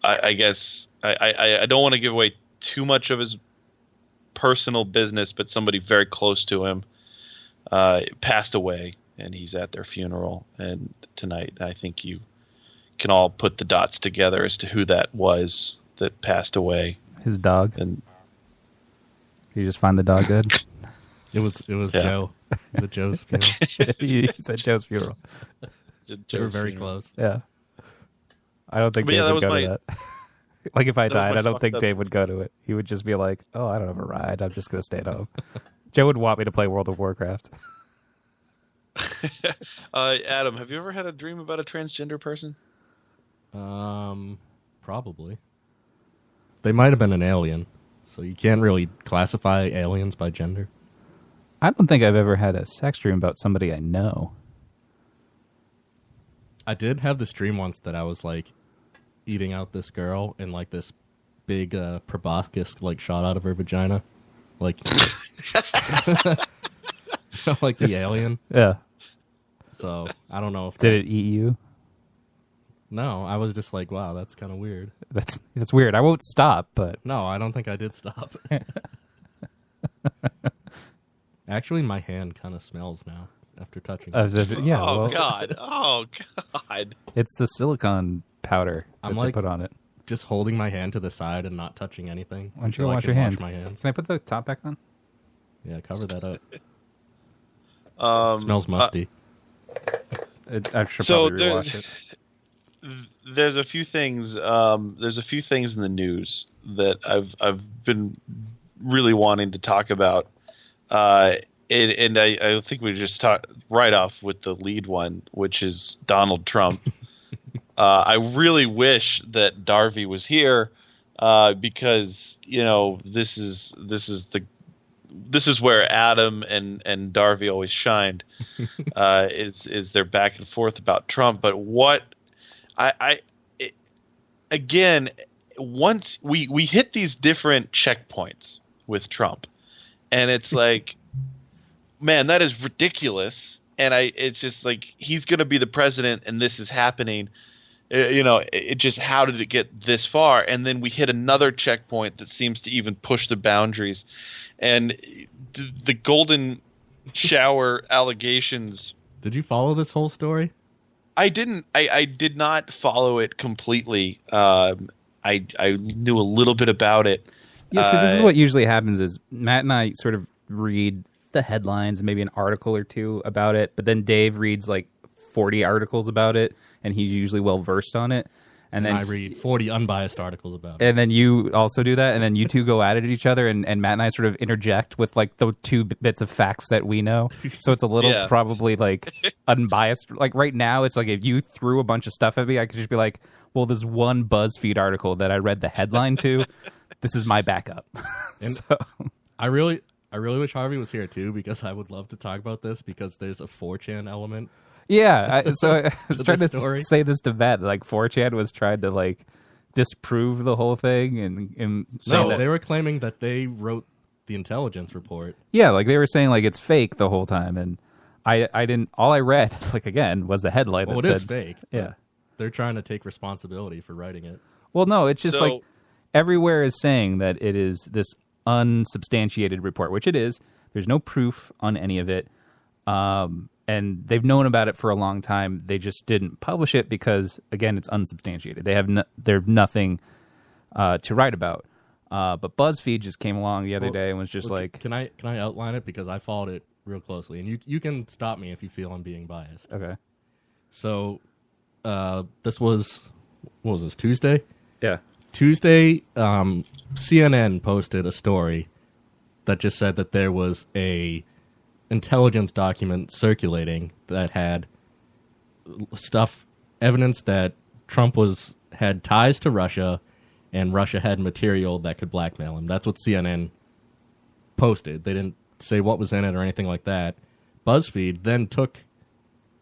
I guess I don't want to give away too much of his personal business, but somebody very close to him passed away, and he's at their funeral. And tonight, I think you can all put the dots together as to who that was that passed away. His dog. And you just find the dog dead. It was Yeah. Joe. It was Joe's funeral. He said Joe's funeral. They were very close. Yeah. I don't think But Dave yeah, would that go was to that. Like if I that was died, my I don't fucked think up- Dave would go to it. He would just be like, "Oh, I don't have a ride. I'm just gonna stay at home." Joe would want me to play World of Warcraft. Adam, have you ever had a dream about a transgender person? Probably. They might have been an alien, so you can't really classify aliens by gender. I don't think I've ever had a sex dream about somebody I know. I did have this dream once that I was like eating out this girl and like this big proboscis like shot out of her vagina, like like the alien. Yeah. So I don't know if Did it eat you? No, I was just like, wow, that's kind of weird. That's weird. I won't stop, but No, I don't think I did stop. Actually, my hand kind of smells now after touching it. yeah. Oh well, God! Oh God! it's the silicone powder that I'm they like- put on it. Just holding my hand to the side and not touching anything. Why don't you until I wash can your hands? my hands. Can I put the top back on? Yeah, cover that up. Um, Smells musty. I should So probably rewash it. There's a few things. There's a few things in the news that I've been really wanting to talk about, and I think we just talk right off with the lead one, which is Donald Trump. I really wish that Darvey was here because this is where Adam and Darvey always shined. Is their back and forth about Trump? But what again, once we hit these different checkpoints with Trump, and it's like, man, that is ridiculous. And it's just like, he's going to be the president and this is happening. It just, how did it get this far? And then we hit another checkpoint that seems to even push the boundaries. And the golden shower allegations. Did you follow this whole story? I didn't. I did not follow it completely. I knew a little bit about it. Yeah, so this is what usually happens is Matt and I sort of read the headlines and maybe an article or two about it, but then Dave reads like 40 articles about it, and he's usually well versed on it. And then I read 40 unbiased articles about it. and then you also do that, and then you two go at it at each other, and Matt and I sort of interject with like the two bits of facts that we know. So it's a little probably like unbiased. Like right now, it's like if you threw a bunch of stuff at me, I could just be like, well, there's one BuzzFeed article that I read the headline to. This is my backup. And So I really wish Harvey was here too, because I would love to talk about this, because there's a 4chan element. yeah, I was To trying the to story. say this to Matt. Like 4chan was trying to like disprove the whole thing and saying No, that, they were claiming that they wrote the intelligence report. yeah, like they were saying like it's fake the whole time, and I didn't. All I read, like again, was the headline Well, that it said is fake. Yeah. but They're trying to take responsibility for writing it. Well, no, it's just So- like everywhere is saying that it is this unsubstantiated report, which it is. There's no proof on any of it. And they've known about it for a long time. They just didn't publish it because, again, it's unsubstantiated. They have nothing to write about. But BuzzFeed just came along the other day and was just Well, like, can I outline it, because I followed it real closely, and you can stop me if you feel I'm being biased. okay, So, this was, what was this, Tuesday? yeah, Tuesday, CNN posted a story that just said that there was a intelligence document circulating that had evidence that Trump had ties to Russia, and Russia had material that could blackmail him. That's what CNN posted. They didn't say what was in it or anything like that. BuzzFeed then took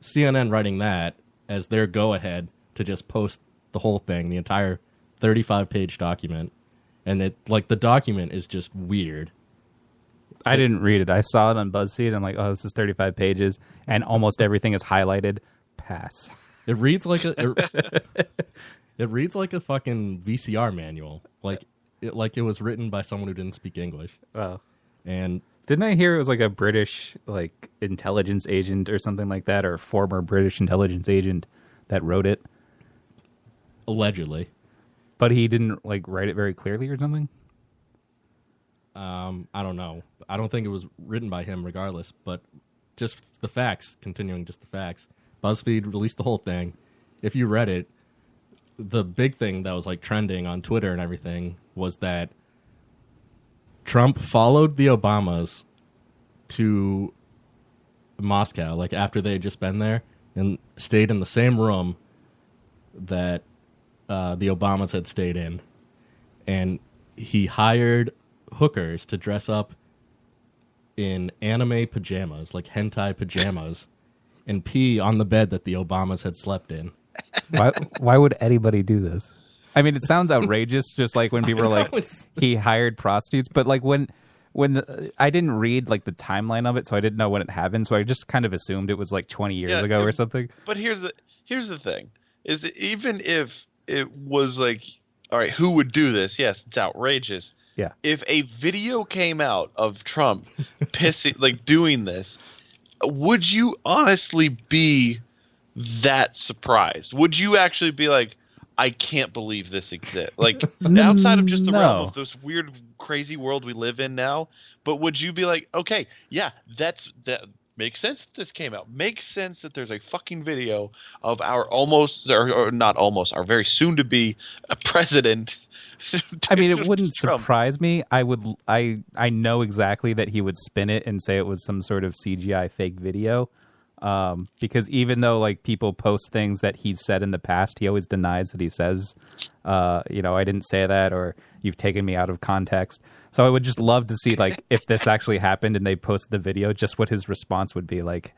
CNN writing that as their go-ahead to just post the whole thing, the entire 35-page document. And the document is just weird. I didn't read it. I saw it on BuzzFeed. I'm like, oh, this is 35 pages, and almost everything is highlighted. Pass. It reads like it reads like a fucking VCR manual. Like it was written by someone who didn't speak English. Wow. And Didn't I hear it was like a British like intelligence agent or something like that, or a former British intelligence agent that wrote it? allegedly, But he didn't like write it very clearly or something? I don't know. I don't think it was written by him regardless, but just the facts, continuing just the facts. BuzzFeed released the whole thing. If you read it, the big thing that was like trending on Twitter and everything was that Trump followed the Obamas to Moscow, like after they had just been there, and stayed in the same room that the Obamas had stayed in. And he hired hookers to dress up in anime pajamas, like hentai pajamas, and pee on the bed that the Obamas had slept in. Why would anybody do this? I mean, it sounds outrageous, just like when people are like, he hired prostitutes. But like when I didn't read like the timeline of it, so I didn't know when it happened. So I just kind of assumed it was like 20 years ago or something. But here's the thing, is that even if it was like, all right, who would do this? Yes, it's outrageous. Yeah. If a video came out of Trump pissing, like doing this, would you honestly be that surprised? Would you actually be like, I can't believe this exists? Like, outside of just the realm of this weird, crazy world we live in now, but would you be like, okay, yeah, that makes sense that this came out. Makes sense that there's a fucking video of our almost, or not almost, our very soon-to-be president. I mean, it wouldn't surprise me. I know exactly that he would spin it and say it was some sort of CGI fake video. Because even though like people post things that he's said in the past, he always denies that he says, I didn't say that, or you've taken me out of context. So I would just love to see like if this actually happened and they posted the video, just what his response would be like.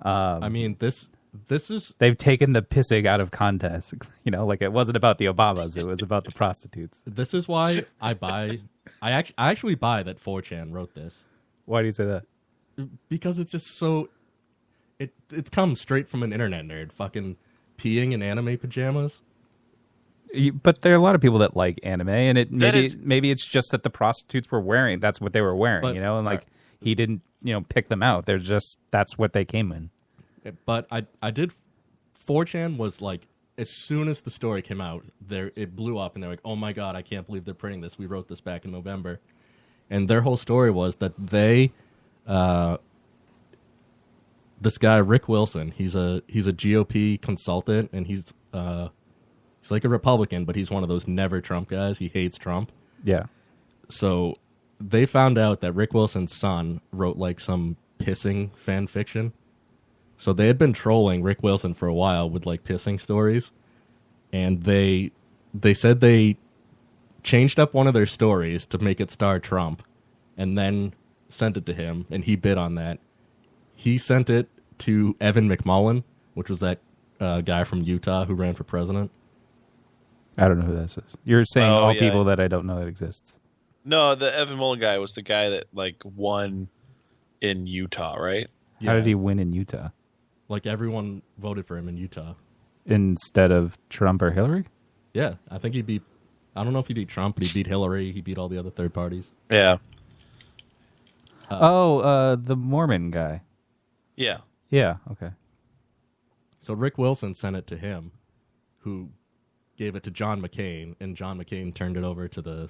I mean, this is, they've taken the pissing out of context. Like it wasn't about the Obamas, it was about the prostitutes. This is why I actually buy that 4chan wrote this. Why do you say that? Because it's just so. It's come straight from an internet nerd, fucking peeing in anime pajamas. But there are a lot of people that like anime, and maybe it's just that the prostitutes were wearing. That's what they were wearing, and like he didn't, pick them out. They're just that's what they came in. But I did. 4chan was like, as soon as the story came out, it blew up, and they're like, oh my god, I can't believe they're printing this. We wrote this back in November, and their whole story was that they. This guy Rick Wilson, he's a GOP consultant, and he's like a Republican, but he's one of those never Trump guys. He hates Trump. Yeah. So they found out that Rick Wilson's son wrote like some pissing fan fiction. So they had been trolling Rick Wilson for a while with like pissing stories, and they said they changed up one of their stories to make it star Trump, and then sent it to him, and he bid on that. He sent it to Evan McMullen, which was that guy from Utah who ran for president. I don't know who this is. You're saying people that I don't know it exists. No, the Evan Mullen guy was the guy that like won in Utah, right? Yeah. How did he win in Utah? Like everyone voted for him in Utah. Instead of Trump or Hillary? Yeah, I think he beat, I don't know if he beat Trump, but he beat Hillary. He beat all the other third parties. Yeah. The Mormon guy. Yeah. Yeah, okay. So Rick Wilson sent it to him, who gave it to John McCain, and John McCain turned it over to the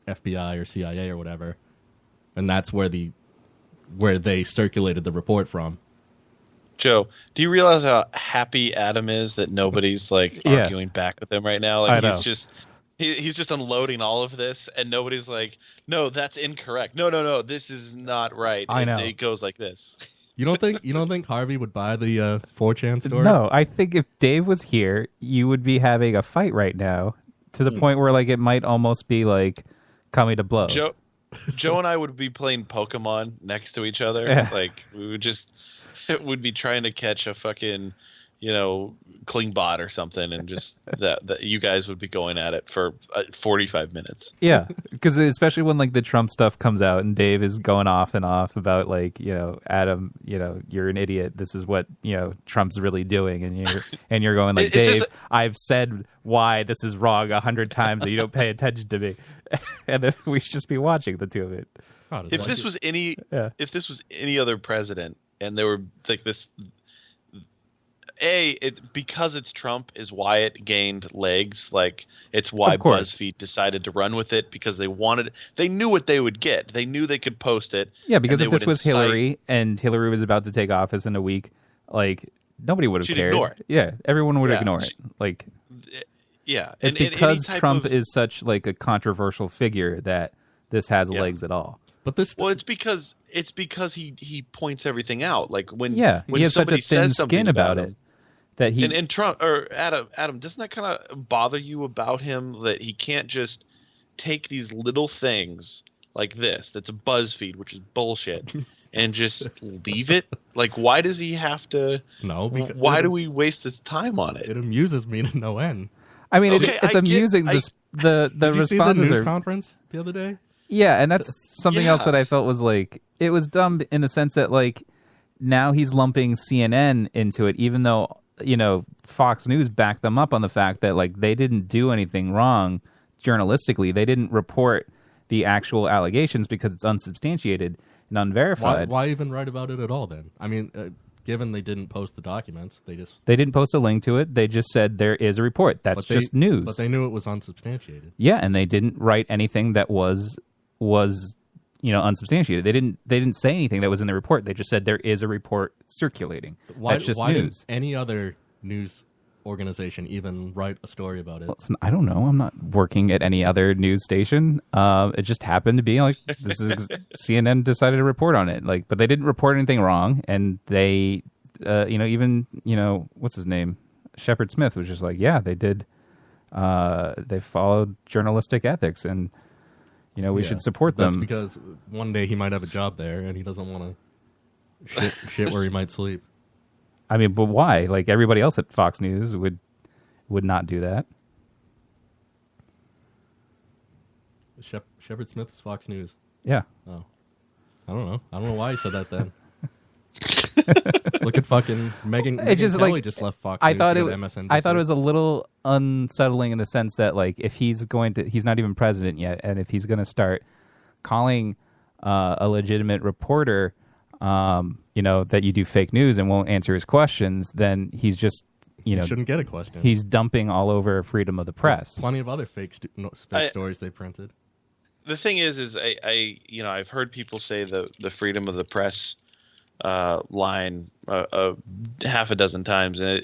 FBI or CIA or whatever. And that's where they circulated the report from. Joe, do you realize how happy Adam is that nobody's like arguing back with him right now? Like I know. He's just unloading all of this, and nobody's like, no, that's incorrect. No, this is not right. I know. It goes like this. You don't think Harvey would buy the 4chan story? No, I think if Dave was here, you would be having a fight right now to the point where like it might almost be like coming to blows. Joe and I would be playing Pokemon next to each other. Yeah. Like we would be trying to catch a fucking, Klingbot or something, and just that you guys would be going at it for 45 minutes. Yeah, because especially when like the Trump stuff comes out and Dave is going off and off about like, Adam, you're an idiot. This is what, Trump's really doing. And you're going like, Dave, I've said why this is wrong 100 times and you don't pay attention to me. And then we should just be watching the two of it. If this was any other president and they were like this, because it's Trump is why it gained legs. Like it's why Of course. BuzzFeed decided to run with it because they knew what they would get. They knew they could post it. Yeah, because and if they this would was incite- Hillary and Hillary was about to take office in a week, like nobody would have She'd cared. ignore it. Yeah, everyone would Yeah. ignore it. Like Yeah, it's and because any type Trump of- is such like a controversial figure that this has Yeah. legs at all. But this, Well, it's because he points everything out. Like when Yeah, when he has such a somebody thin says something skin about him, it that he. And Trump or Adam, doesn't that kind of bother you about him that he can't just take these little things like this? That's a BuzzFeed, which is bullshit, and just leave it. Like, why does he have to? no, because Why do we waste this time on It it? amuses me to no end. I mean, Okay, it's I get- amusing. The Did you see the responses news are conference the other day? yeah, and that's something else Yeah. that I felt was like it was dumb in the sense that like now he's lumping CNN into it, even though Fox News backed them up on the fact that like they didn't do anything wrong journalistically. They didn't report the actual allegations because it's unsubstantiated and unverified. Why even write about it at all then? I mean, given they didn't post the documents, they just They didn't post a link to it. They just said there is a report. That's just news. But they knew it was unsubstantiated. Yeah, and they didn't write anything that was unsubstantiated. They didn't say anything that was in the report. They just said there is a report circulating. That's just why news. didn't any other news organization even write a story about it? Listen, I don't know. I'm not working at any other news station. It just happened to be like this is CNN decided to report on it. Like, but they didn't report anything wrong, and they, what's his name, Shepard Smith was just like, yeah, they did. They followed journalistic ethics, and we should support them. That's because one day he might have a job there, and he doesn't want to shit where he might sleep. I mean, but why? Like everybody else at Fox News would not do that. Shepard Smith is Fox News. Yeah. Oh, I don't know. I don't know why he said that then. Look at fucking Megan just Kelly like just left Fox I News thought to it. go to MSNBC. I thought it was a little unsettling in the sense that like if he's not even president yet, and if he's going to start calling a legitimate reporter, that you do fake news and won't answer his questions, then he's just he shouldn't get a question. he's dumping all over freedom of the There's press. plenty of other fake stories they printed. The thing is I've heard people say the freedom of the press line half a dozen times, and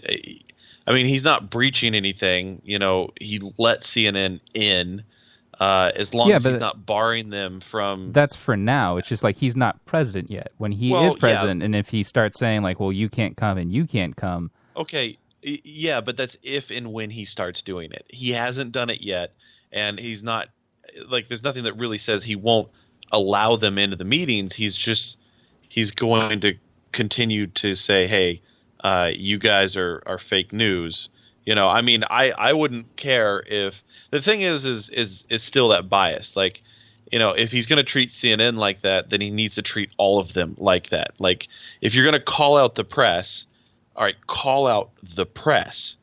I mean he's not breaching anything. He let CNN in as long as he's not barring them from. That's for now. It's just like he's not president yet. When he is president, and if he starts saying like, "Well, you can't come and you can't come," Okay, yeah, but that's if and when he starts doing it. He hasn't done it yet, and he's not like there's nothing that really says he won't allow them into the meetings. He's going to continue to say, "Hey, you guys are fake news." I mean, I wouldn't care if the thing is still that bias. Like, if he's going to treat CNN like that, then he needs to treat all of them like that. Like, if you're going to call out the press, all right, call out the press.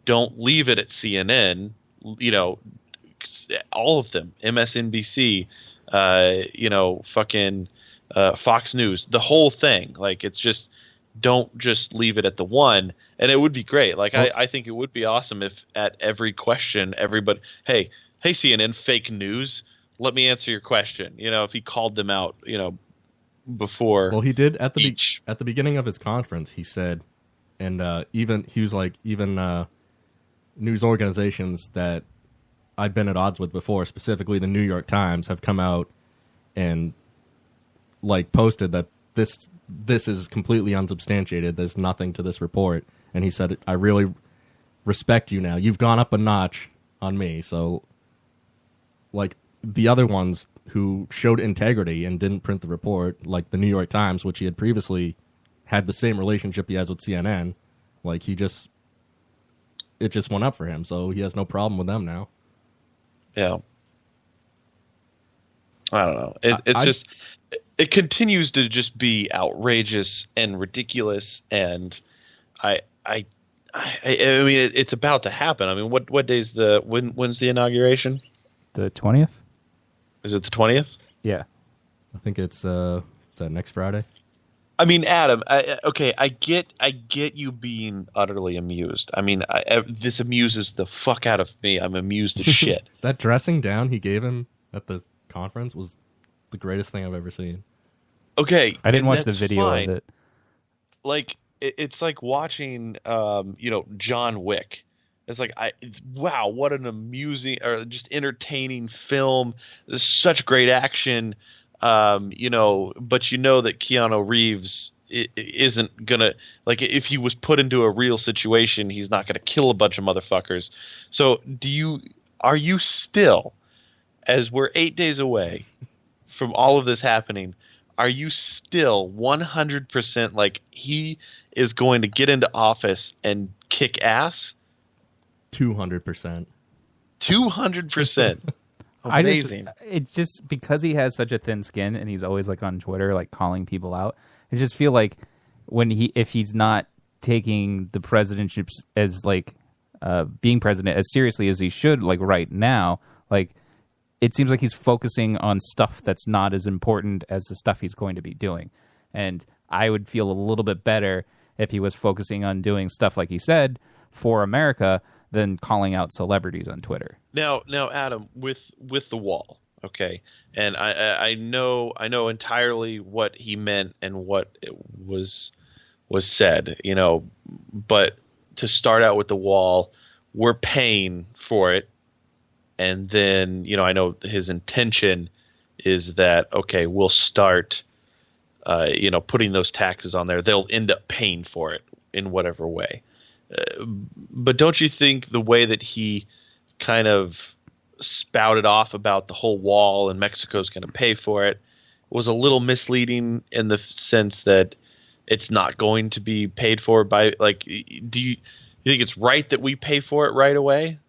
Don't leave it at CNN. All of them, MSNBC, fucking Fox News, the whole thing. Like, it's just don't just leave it at the one. And it would be great. Like, I think it would be awesome if at every question, everybody, hey CNN, fake news, let me answer your question. If he called them out, before. Well, he did at the each. at the beginning of his conference. He said, and even news organizations that I've been at odds with before, specifically the New York Times, have come out and like posted that this is completely unsubstantiated. There's nothing to this report. And he said, I really respect you now. You've gone up a notch on me. So, like, the other ones who showed integrity and didn't print the report, like the New York Times, which he had previously had the same relationship he has with CNN, like, it just went up for him. So he has no problem with them now. Yeah. I don't know. It continues to just be outrageous and ridiculous, and I mean it's about to happen. I mean, what day's when's the inauguration? The 20th? Is it the 20th? Yeah. I think it's is that next Friday? I mean, Adam. Okay, I get you being utterly amused. I mean, this amuses the fuck out of me. I'm amused as shit. That dressing down he gave him at the conference was the greatest thing I've ever seen. Okay, I didn't watch the that's video fine. of it. Like, it's like watching, John Wick. It's like, wow, what an amusing or just entertaining film. There's such great action. But that Keanu Reeves isn't gonna, like, if he was put into a real situation, he's not gonna kill a bunch of motherfuckers. So are you still, as we're 8 days away from all of this happening, are you still 100% like he is going to get into office and kick ass? 200%. 200%. Amazing. It's just because he has such a thin skin and he's always like on Twitter, like calling people out. I just feel like if he's not taking the presidentships as like being president as seriously as he should, like right now, like it seems like he's focusing on stuff that's not as important as the stuff he's going to be doing. And I would feel a little bit better if he was focusing on doing stuff like he said for America than calling out celebrities on Twitter. Now, Adam, with the wall, okay, and I know entirely what he meant and what it was said, but to start out with the wall, we're paying for it, and then I know his intention is that okay, we'll start, putting those taxes on there. They'll end up paying for it in whatever way. But don't you think the way that he kind of spouted off about the whole wall and Mexico's going to pay for it was a little misleading in the sense that it's not going to be paid for by, like, do you think it's right that we pay for it right away?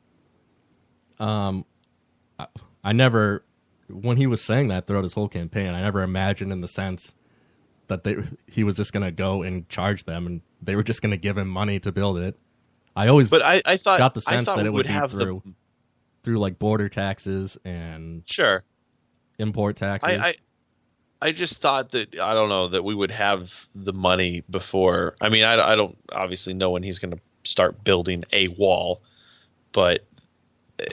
I never, when he was saying that throughout his whole campaign, I never imagined in the sense that he was just going to go and charge them and they were just going to give him money to build it. I always I thought, got the sense that it would be have through like border taxes and sure import taxes. I just thought that, I don't know, that we would have the money before. I mean, I don't obviously know when he's going to start building a wall, but Did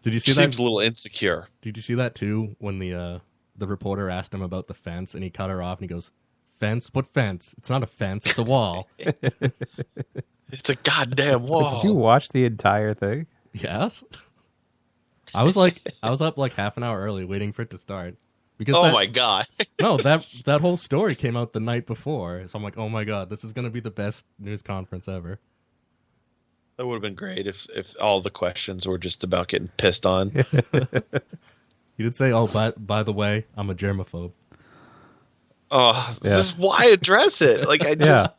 you see that? Seems a little insecure. Did you see that too when the reporter asked him about the fence and he cut her off and he goes, "Fence? What fence? It's not a fence, it's a wall." It's a goddamn wall. Did you watch the entire thing? Yes. I was up like half an hour early waiting for it to start. Because my God. No, that whole story came out the night before. So I'm like, oh my God, this is going to be the best news conference ever. That would have been great if all the questions were just about getting pissed on. You did say, oh, by the way, I'm a germaphobe. Oh, this is why address it. Like, I just...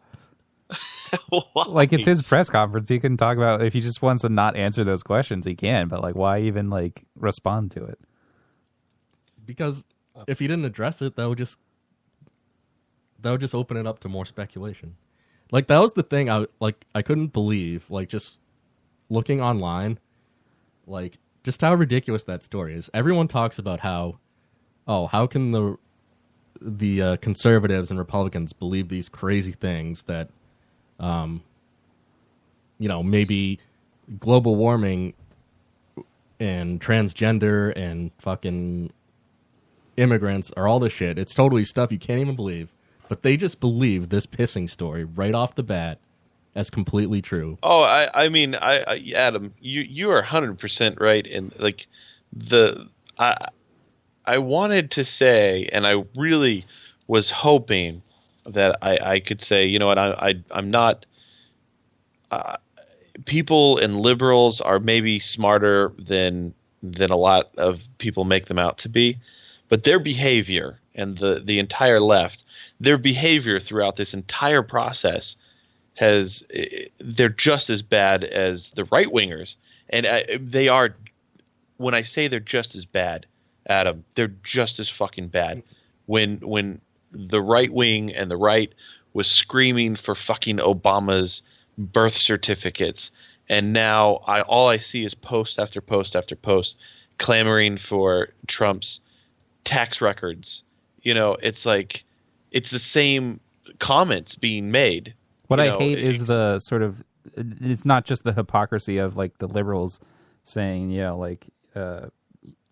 Like, it's his press conference. He can talk about, if he just wants to not answer those questions, he can. But, like, why even, like, respond to it? Because if he didn't address it, that would just open it up to more speculation. Like, that was the thing I couldn't believe, like, just looking online, like, just how ridiculous that story is. Everyone talks about how can the conservatives and Republicans believe these crazy things that, maybe global warming and transgender and fucking immigrants are all this shit. It's totally stuff you can't even believe. But they just believe this pissing story right off the bat as completely true. Oh, I mean, Adam, you are 100% right. And like I wanted to say, and I really was hoping that I could say, you know what, I'm not. People and liberals are maybe smarter than a lot of people make them out to be, but their behavior and the entire left, their behavior throughout this entire process they're just as bad as the right wingers, and they are. When I say they're just as bad, Adam, they're just as fucking bad. When the right wing and the right was screaming for fucking Obama's birth certificates, and now all I see is post after post after post clamoring for Trump's tax records, it's like it's the same comments being made. What I hate is the sort of, it's not just the hypocrisy of like the liberals saying,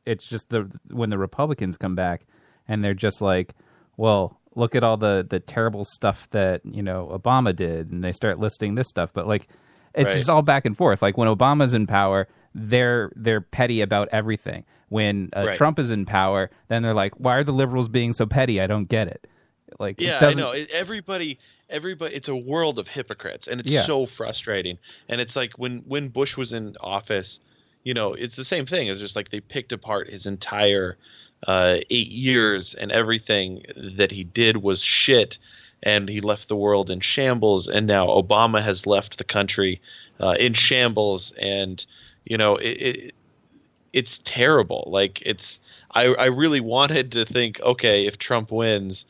it's just when the Republicans come back and they're just like, well, look at all the terrible stuff that, Obama did. And they start listing this stuff. But like, it's just all back and forth. Like when Obama's in power, they're petty about everything. When Trump is in power, then they're like, why are the liberals being so petty? I don't get it. Like, yeah, I know. Everybody, it's a world of hypocrites, and it's so frustrating. And it's like when Bush was in office, it's the same thing. It's just like they picked apart his entire 8 years, and everything that he did was shit, and he left the world in shambles. And now Obama has left the country in shambles, and it's terrible. Like I really wanted to think, okay, if Trump wins,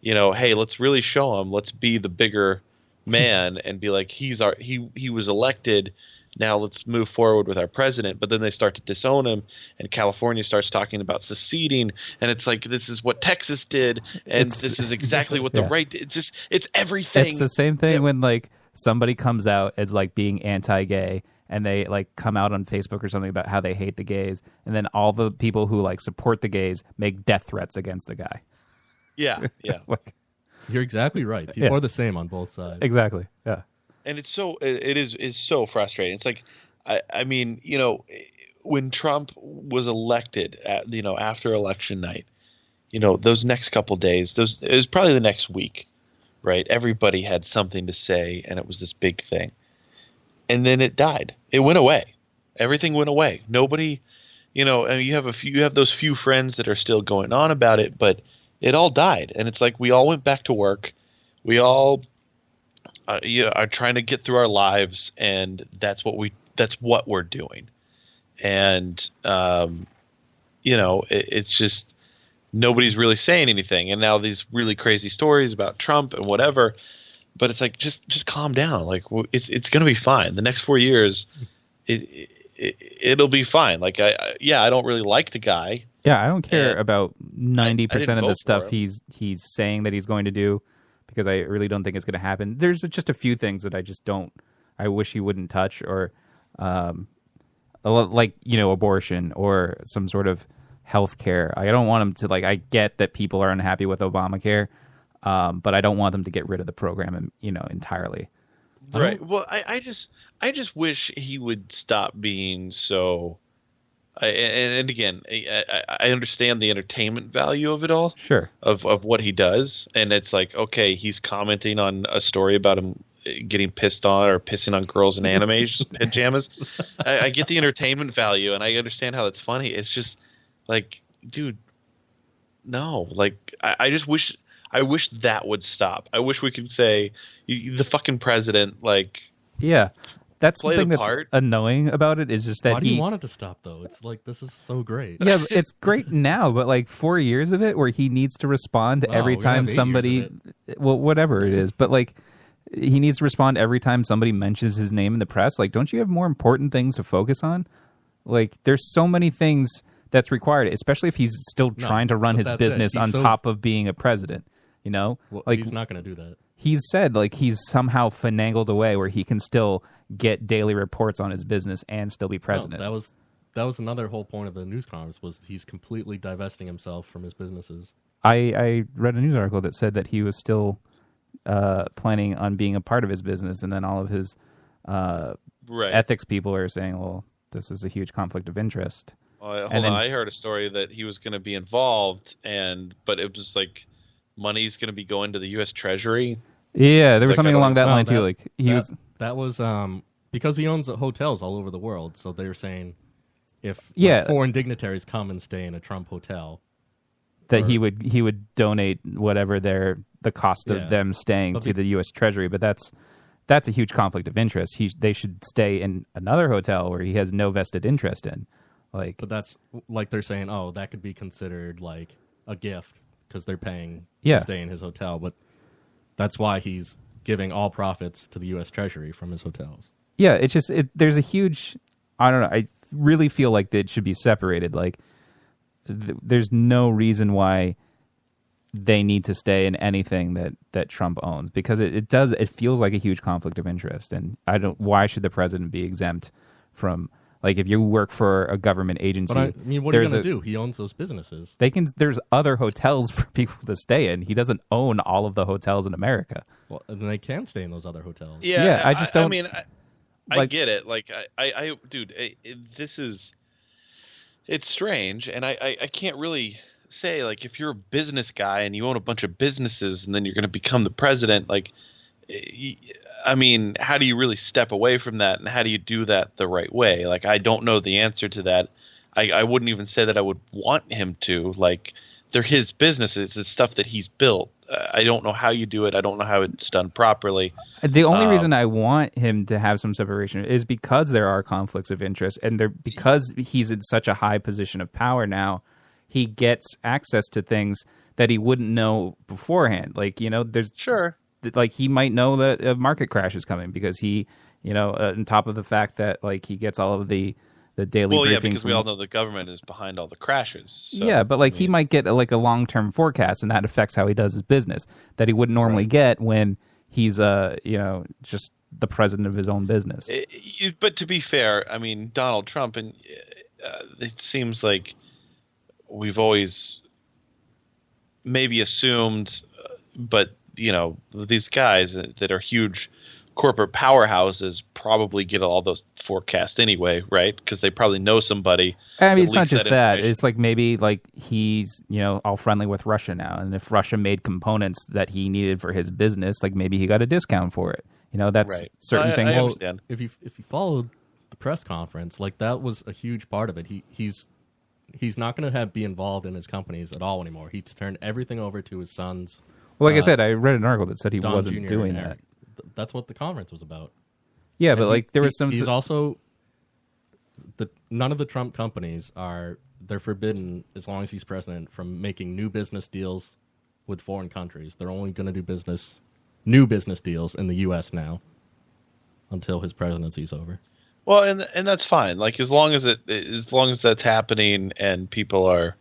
hey, let's really show him. Let's be the bigger man and be like, he was elected. Now let's move forward with our president. But then they start to disown him, and California starts talking about seceding, and it's like, this is what Texas did, and this is exactly what the right did. It's everything. It's the same thing when like somebody comes out as like being anti-gay, and they like come out on Facebook or something about how they hate the gays, and then all the people who like support the gays make death threats against the guy. Yeah. Like, you're exactly right. People are the same on both sides. Exactly. Yeah. And it's so frustrating. It's like, I mean, when Trump was elected, after election night, those next couple days, it was probably the next week, right? Everybody had something to say, and it was this big thing. And then it died. It went away. Everything went away. Nobody, and you have those few friends that are still going on about it, but it all died. And it's like we all went back to work. We all are trying to get through our lives, and that's what we're doing. And it's just nobody's really saying anything. And now these really crazy stories about Trump and whatever, but it's like just calm down. Like it's going to be fine. The next 4 years, it'll be fine. Like I don't really like the guy. Yeah, I don't care about 90% of the stuff he's saying that he's going to do, because I really don't think it's going to happen. There's just a few things that I wish he wouldn't touch, or like, abortion or some sort of health care. I don't want him to, like, I get that people are unhappy with Obamacare, but I don't want them to get rid of the program, entirely. Right. Well, I just wish he would stop being so. And again, I understand the entertainment value of it all. Sure. Of what he does. And it's like, okay, he's commenting on a story about him getting pissed on or pissing on girls in anime pajamas. I get the entertainment value, and I understand how that's funny. It's just like, dude, no. Like, I wish that would stop. I wish we could say, the fucking president, like... Yeah. That's the thing that's annoying about it, is just that Why do you want it to stop, though? It's like, this is so great. Yeah, it's great now, but like 4 years of it where he needs to respond to every time somebody... Well, whatever it is. But like, he needs to respond every time somebody mentions his name in the press. Like, don't you have more important things to focus on? Like, there's so many things that's required, especially if he's still trying to run his business on top of being a president. Well, like, he's not going to do that. He's said, like, he's somehow finagled a way where he can still get daily reports on his business and still be president. No, that was another whole point of the news conference, was he's completely divesting himself from his businesses. I read a news article that said that he was still planning on being a part of his business, and then all of his ethics people are saying, well, this is a huge conflict of interest. I heard a story that he was going to be involved, but it was like money's going to be going to the U.S. Treasury. Yeah, there was something along that line too. Like that was because he owns hotels all over the world. So they were saying if foreign dignitaries come and stay in a Trump hotel, that he would donate whatever the cost of them staying to the U.S. Treasury. But that's a huge conflict of interest. They should stay in another hotel where he has no vested interest in. But that's like they're saying, oh, that could be considered like a gift because they're paying to stay in his hotel. But that's why he's giving all profits to the U.S. Treasury from his hotels. Yeah, it's just there's a huge. I don't know. I really feel like it should be separated. Like, there's no reason why they need to stay in anything that Trump owns, because it feels like a huge conflict of interest. And why should the president be exempt from, like, if you work for a government agency? But I mean, what are you going to do? He owns those businesses. There's other hotels for people to stay in. He doesn't own all of the hotels in America. Well, then they can stay in those other hotels. Yeah, I just don't. I mean, I get it. Like, dude, it's strange, and I can't really say, like, if you're a business guy and you own a bunch of businesses and then you're going to become the president, like, I mean, how do you really step away from that, and how do you do that the right way? Like, I don't know the answer to that. I wouldn't even say that I would want him to. Like, they're his businesses. It's stuff that he's built. I don't know how you do it. I don't know how it's done properly. The only reason I want him to have some separation is because there are conflicts of interest, and because he's in such a high position of power now, he gets access to things that he wouldn't know beforehand. Like, there's sure. Like, he might know that a market crash is coming because he, on top of the fact that, like, he gets all of the daily briefings. Well, yeah, because we all know the government is behind all the crashes. So, yeah, but, like, he might get a long-term forecast, and that affects how he does his business that he wouldn't normally get when he's, just the president of his own business. But to be fair, I mean, Donald Trump, and it seems like we've always maybe assumed, but these guys that are huge corporate powerhouses probably get all those forecasts anyway, right? Because they probably know somebody. I mean, it's not just that. It's like maybe like he's all friendly with Russia now, and if Russia made components that he needed for his business, like maybe he got a discount for it. That's right. Certain things. I understand. If you followed the press conference, like, that was a huge part of it. He's not going to be involved in his companies at all anymore. He's turned everything over to his sons. Well, like I said, I read an article that said he Don wasn't Jr. doing that. That's what the conference was about. Yeah, but like there was some. He's also none of the Trump companies they're forbidden, as long as he's president, from making new business deals with foreign countries. They're only going to do new business deals in the U.S. now until his presidency's over. Well, and that's fine. Like, as long as that's happening and people are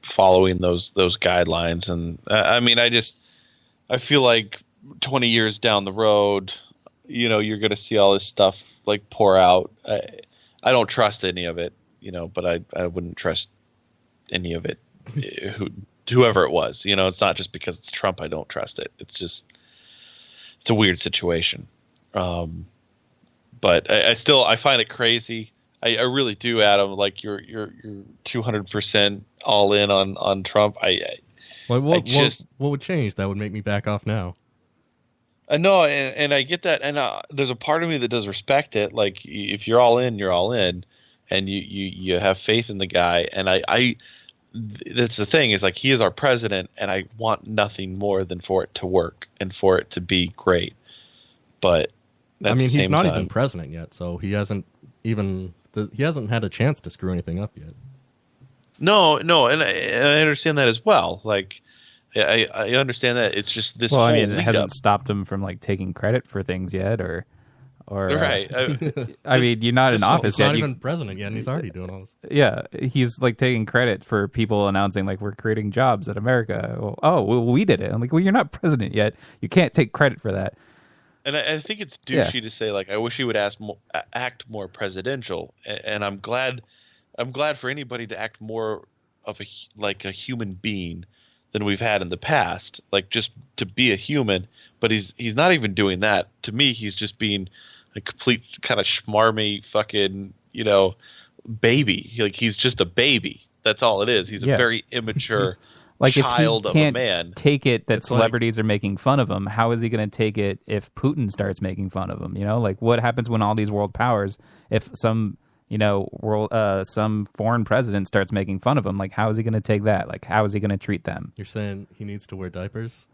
following those guidelines, and I mean, I feel like 20 years down the road, you're going to see all this stuff like pour out. I don't trust any of it, but I wouldn't trust any of it, whoever it was. It's not just because it's Trump I don't trust it. It's a weird situation. But I find it crazy. I really do, Adam. Like, you're 200% all in on Trump. What would change that would make me back off now? I know, and I get that, and there's a part of me that does respect it. Like, if you're all in, you're all in, and you have faith in the guy. And that's the thing, is like, he is our president, and I want nothing more than for it to work and for it to be great. But I mean, he's not even president yet, so he hasn't had a chance to screw anything up yet. No, and I understand that as well. Like, I understand that. It's just this. Well, I mean, it hasn't stopped him from, like, taking credit for things yet, or right. I mean, you're not in office yet. He's not even president yet, and he's already doing all this. Yeah, he's like taking credit for people announcing, like, we're creating jobs in America. Well, we did it. I'm like, well, you're not president yet. You can't take credit for that. And I think it's douchey to say, like, I wish he would act more presidential. And I'm glad for anybody to act more of a human being than we've had in the past. Like, just to be a human. But he's not even doing that. To me, he's just being a complete kind of schmarmy fucking, baby. Like, he's just a baby. That's all it is. He's a very immature like, child if he can't of a man. Take it that celebrities are making fun of him, how is he going to take it if Putin starts making fun of him? Like, what happens when all these world powers, if some some foreign president starts making fun of him, like, how is he going to take that? Like, how is he going to treat them? You're saying he needs to wear diapers?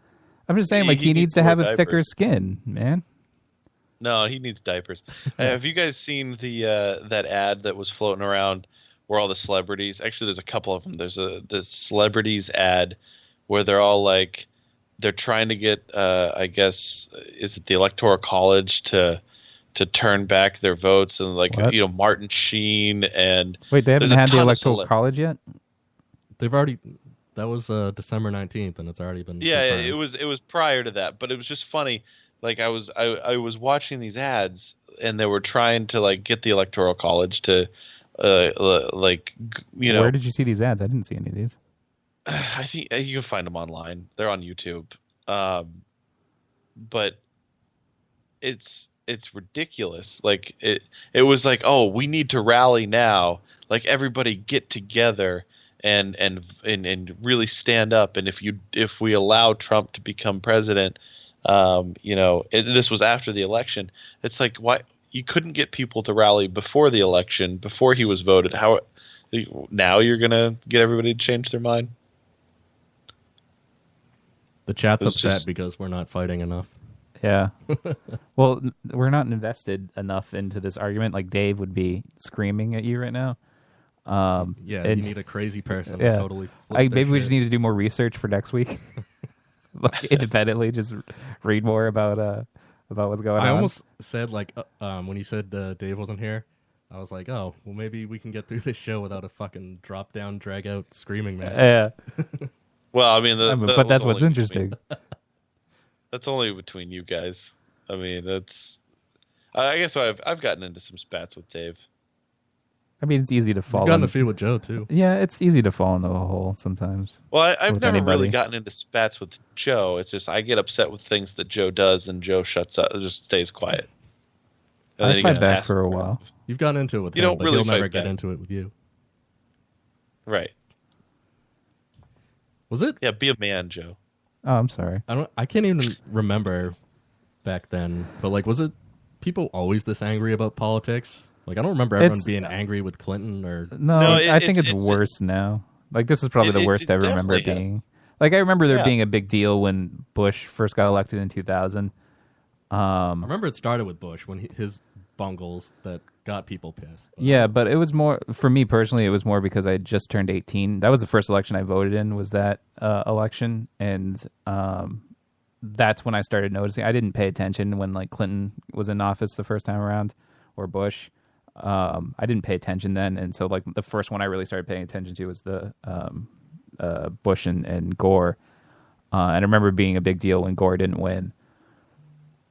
I'm just saying, like, he needs to have a thicker skin, man. No, he needs diapers. Have you guys seen that ad that was floating around where all the celebrities, actually there's a couple of them. There's the celebrities ad where they're all like, they're trying to get, I guess, is it the Electoral College to turn back their votes, and like, Martin Sheen and... Wait, they haven't had the Electoral College yet? They've already... That was December 19th, and it's already been Yeah, confirmed. it was prior to that, but it was just funny. Like I was watching these ads, and they were trying to like get the Electoral College to, Where did you see these ads? I didn't see any of these. I think you can find them online. They're on YouTube. But it's ridiculous. Like it was like, oh, we need to rally now. Like everybody get together and really stand up. And if we allow Trump to become president, this was after the election. It's like, why you couldn't get people to rally before the election, before he was voted? How now you're gonna get everybody to change their mind? The chat's It's upset just- because we're not fighting enough. Yeah. Well, we're not invested enough into this argument. Like Dave would be screaming at you right now. Yeah, and- you need a crazy person Yeah. to totally flip their Maybe we shit. just need to do more research for next week. Like independently, just read more about what's going on. I almost said, like, when you said Dave wasn't here, I was like, oh, well, maybe we can get through this show without a fucking drop-down, drag-out screaming match. Yeah. Well, I mean, But that's what's interesting. That's only between you guys. I mean, that's. I guess I've gotten into some spats with Dave. I mean, it's easy to fall. You've gotten in- a feud with Joe, too. Yeah, it's easy to fall into a hole sometimes. Well, I've With never really anybody. gotten into spats with Joe. It's just I get upset with things that Joe does, and Joe shuts up, just stays quiet. And then I he fight gets back passive for a aggressive. while. You've gotten into it with You him, don't but really he'll never fight get back. into it with you. Right? Was it? Yeah, be a man, Joe. Oh, I'm sorry. I can't even remember back then, but, like, was it people always this angry about politics? Like, I don't remember everyone It's- being angry with Clinton or... No, No, I think it's it's- worse now. Like, this is probably the worst it I remember it definitely being. Like, I remember there Yeah. being a big deal when Bush first got elected in 2000. I remember it started with Bush, when his bungles that got people pissed. Yeah, but it was more, for me personally, it was more because I had just turned 18. That was the first election I voted in, was that election. And that's when I started noticing. I didn't pay attention when, like, Clinton was in office the first time around, or Bush. I didn't pay attention then. And so, like, the first one I really started paying attention to was the Bush and Gore. And I remember it being a big deal when Gore didn't win.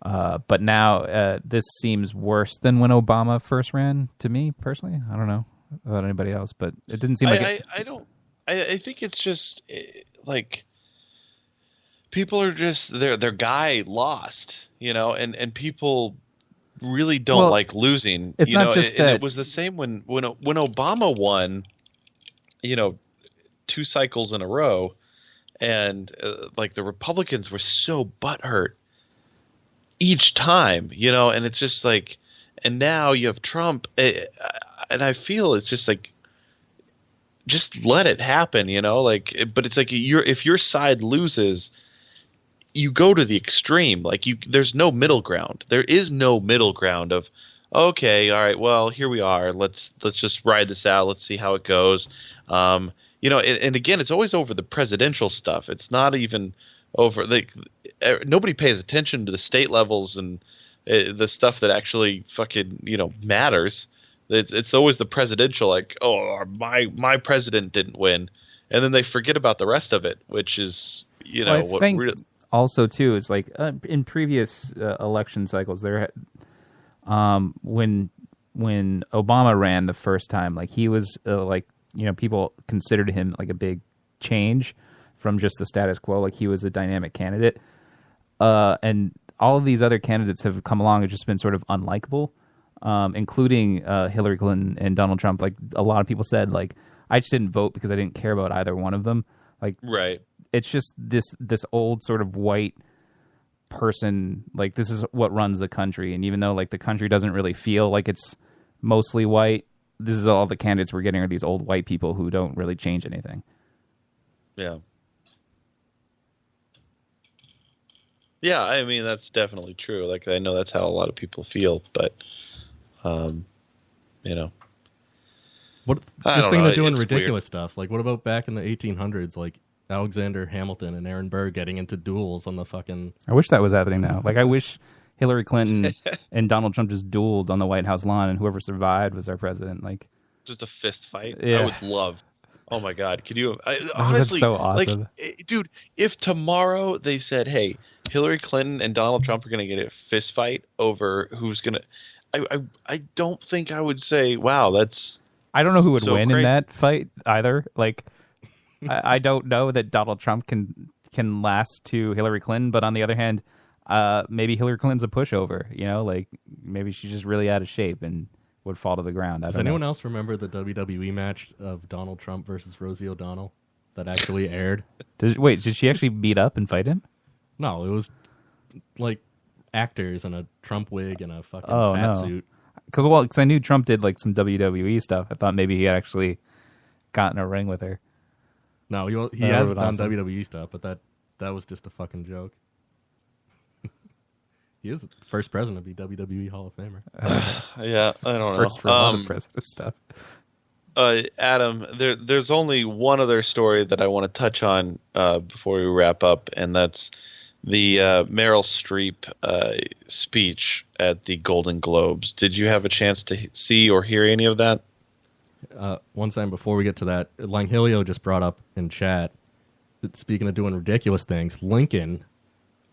But now this seems worse than when Obama first ran, to me personally. I don't know about anybody else, but it didn't seem like it. I think it's just like people are just their guy lost, and people really don't Well, like losing. it's not just and that- it was the same when Obama won, 2 cycles in a row, and like the Republicans were so butthurt each time, and it's just like, and now you have Trump, and I feel it's just like, just let it happen, but it's like if your side loses, you go to the extreme. Like there's no middle ground. There is no middle ground of, okay, all right, well, here we are. Let's just ride this out. Let's see how it goes. And again, it's always over the presidential stuff. It's not even over nobody pays attention to the state levels and the stuff that actually fucking matters. It's always the presidential, like, oh, my president didn't win, and then they forget about the rest of it, which is I think also too is like in previous election cycles there, when Obama ran the first time, like he was people considered him like a big change from just the status quo, like he was a dynamic candidate, and all of these other candidates have come along and just been sort of unlikable. Including Hillary Clinton and Donald Trump. Like a lot of people said, like I just didn't vote because I didn't care about either one of them. Like, right? It's just this old sort of white person. Like this is what runs the country, and even though like the country doesn't really feel like it's mostly white, this is all the candidates we're getting are these old white people who don't really change anything. Yeah. Yeah, I mean that's definitely true. Like I know that's how a lot of people feel, but. What I just don't thinking know, of doing it's ridiculous stuff. Like, what about back in the 1800s? Like Alexander Hamilton and Aaron Burr getting into duels on the fucking. I wish that was happening now. Like I wish Hillary Clinton and Donald Trump just dueled on the White House lawn, and whoever survived was our president. Like just a fist fight. Yeah. I would love Oh my God! Could you? That's Honestly, so awesome. like, dude, if tomorrow they said, "Hey, Hillary Clinton and Donald Trump are going to get a fist fight over who's going to," I don't think I would say, "Wow, that's." I don't know who would so win crazy. in that fight either. Like, I don't know that Donald Trump can last to Hillary Clinton, but on the other hand, maybe Hillary Clinton's a pushover. You know, like maybe she's just really out of shape and would fall to the ground. Does anyone else remember the WWE match of Donald Trump versus Rosie O'Donnell that actually aired? Wait, did she actually meet up and fight him? No, it was like actors in a Trump wig and a fucking Oh, fat no. suit. Because I knew Trump did like some WWE stuff. I thought maybe he had actually gotten a ring with her. No, he That has would've done been awesome. WWE stuff, but that was just a fucking joke. He is the first president to be WWE Hall of Famer. Yeah, I don't know. First for a lot of president stuff. Adam, there's only one other story that I want to touch on before we wrap up, and that's the Meryl Streep speech at the Golden Globes. Did you have a chance to see or hear any of that? One second before we get to that, Langhilio just brought up in chat, that speaking of doing ridiculous things, Lincoln,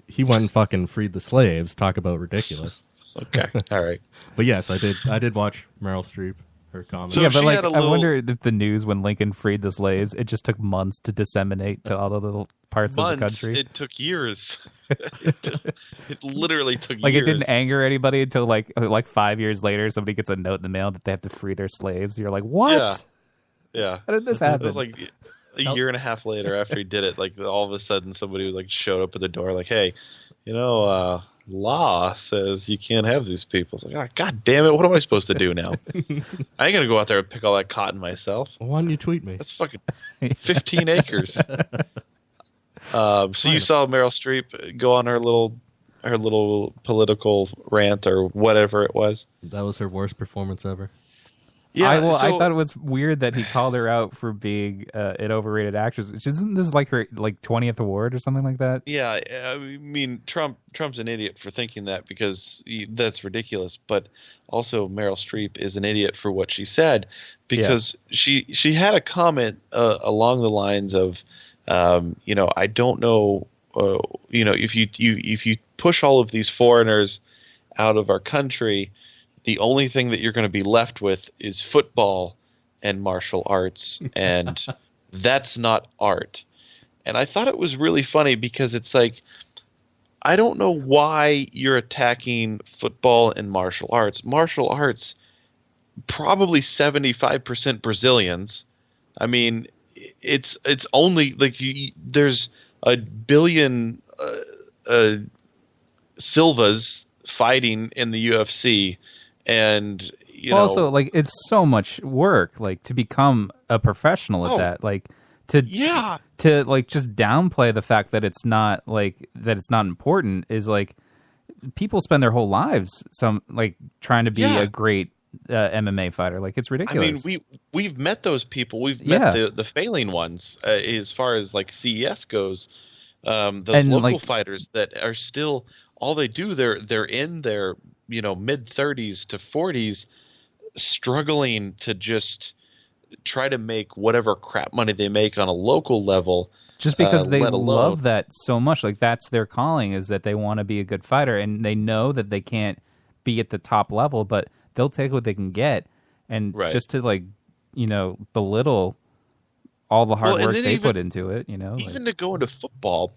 he went and fucking freed the slaves. Talk about ridiculous. Okay, all right. But yes, I did watch Meryl Streep, her comment. So Yeah, but she like, had a I little- wonder if the news when Lincoln freed the slaves, it just took months to disseminate to all the little parts of the country. It took years. it literally took Like years. it didn't anger anybody until like 5 years later, somebody gets a note in the mail that they have to free their slaves. You're like, what? Yeah. How did this It happen? was like a year and a half later after he did it. Like all of a sudden, somebody was like showed up at the door, like, "Hey, law says you can't have these people." It's like, oh, God damn it! What am I supposed to do now? I ain't gonna go out there and pick all that cotton myself. Why didn't you tweet me? That's fucking 15 acres. So you saw Meryl Streep go on her little political rant or whatever it was. That was her worst performance ever. Yeah, I thought it was weird that he called her out for being an overrated actress. Isn't this like her 20th award or something like that? Yeah, I mean Trump's an idiot for thinking that because that's ridiculous. But also Meryl Streep is an idiot for what she said because she had a comment along the lines of, I don't know, if you push all of these foreigners out of our country, the only thing that you're going to be left with is football and martial arts, and that's not art. And I thought it was really funny because it's like, I don't know why you're attacking football and martial arts. Martial arts, probably 75% Brazilians. I mean, it's only like there's a billion Silvas fighting in the UFC. And also like it's so much work like to become a professional at that, like to like just downplay the fact that it's not important is like people spend their whole lives trying to be a great MMA fighter. Like it's ridiculous. I mean, we've met those people. We've met the failing ones as far as like CES goes. Those local fighters that are still all they do. They're in their mid 30s to 40s, struggling to just try to make whatever crap money they make on a local level. Just because they love that so much, like that's their calling, is that they want to be a good fighter, and they know that they can't be at the top level, but they'll take what they can get, and just to belittle all the hard work they put into it, even to go into football.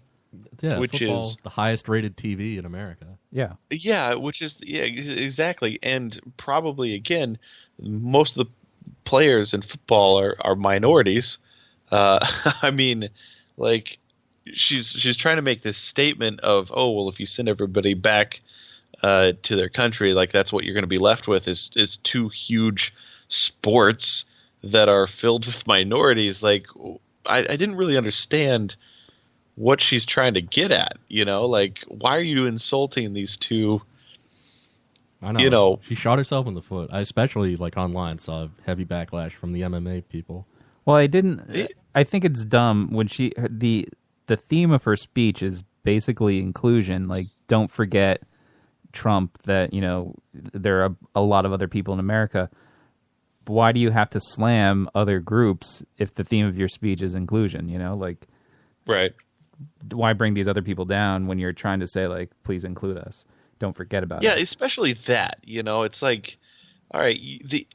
Yeah, which football, is the highest rated TV in America. Yeah, which is exactly, and probably again, most of the players in football are minorities. I mean, like she's trying to make this statement of, oh well, if you send everybody back to their country, like that's what you're going to be left with is two huge sports that are filled with minorities. Like I didn't really understand what she's trying to get at, like why are you insulting these two? I know. She shot herself in the foot. I especially online saw heavy backlash from the MMA people. Well, I think it's dumb when the theme of her speech is basically inclusion. Like, don't forget Trump that there are a lot of other people in America. why do you have to slam other groups if the theme of your speech is inclusion? Like, right. Why bring these other people down when you're trying to say, like, please include us? Don't forget about us. Yeah, especially that. It's like, all right,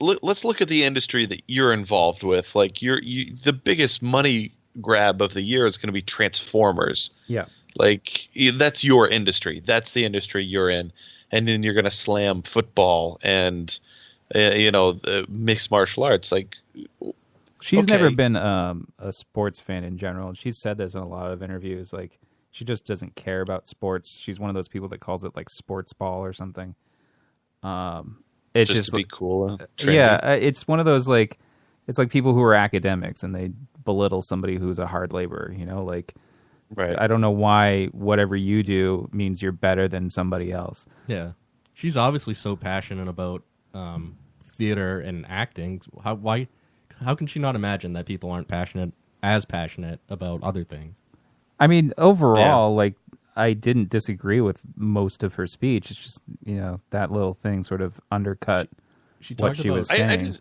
let's look at the industry that you're involved with. Like, the biggest money grab of the year is going to be Transformers. Yeah. Like, that's your industry. That's the industry you're in. And then you're going to slam football and, mixed martial arts. Like, she's never been a sports fan in general. She's said this in a lot of interviews. Like, she just doesn't care about sports. She's one of those people that calls it like sports ball or something. It's just to be cool. Yeah, it's one of those like, it's like people who are academics and they belittle somebody who's a hard laborer. Like, right. I don't know why whatever you do means you're better than somebody else. Yeah, she's obviously so passionate about theater and acting. How can she not imagine that people aren't as passionate about other things? I mean, overall, like, I didn't disagree with most of her speech. It's just, that little thing sort of undercut what she was saying.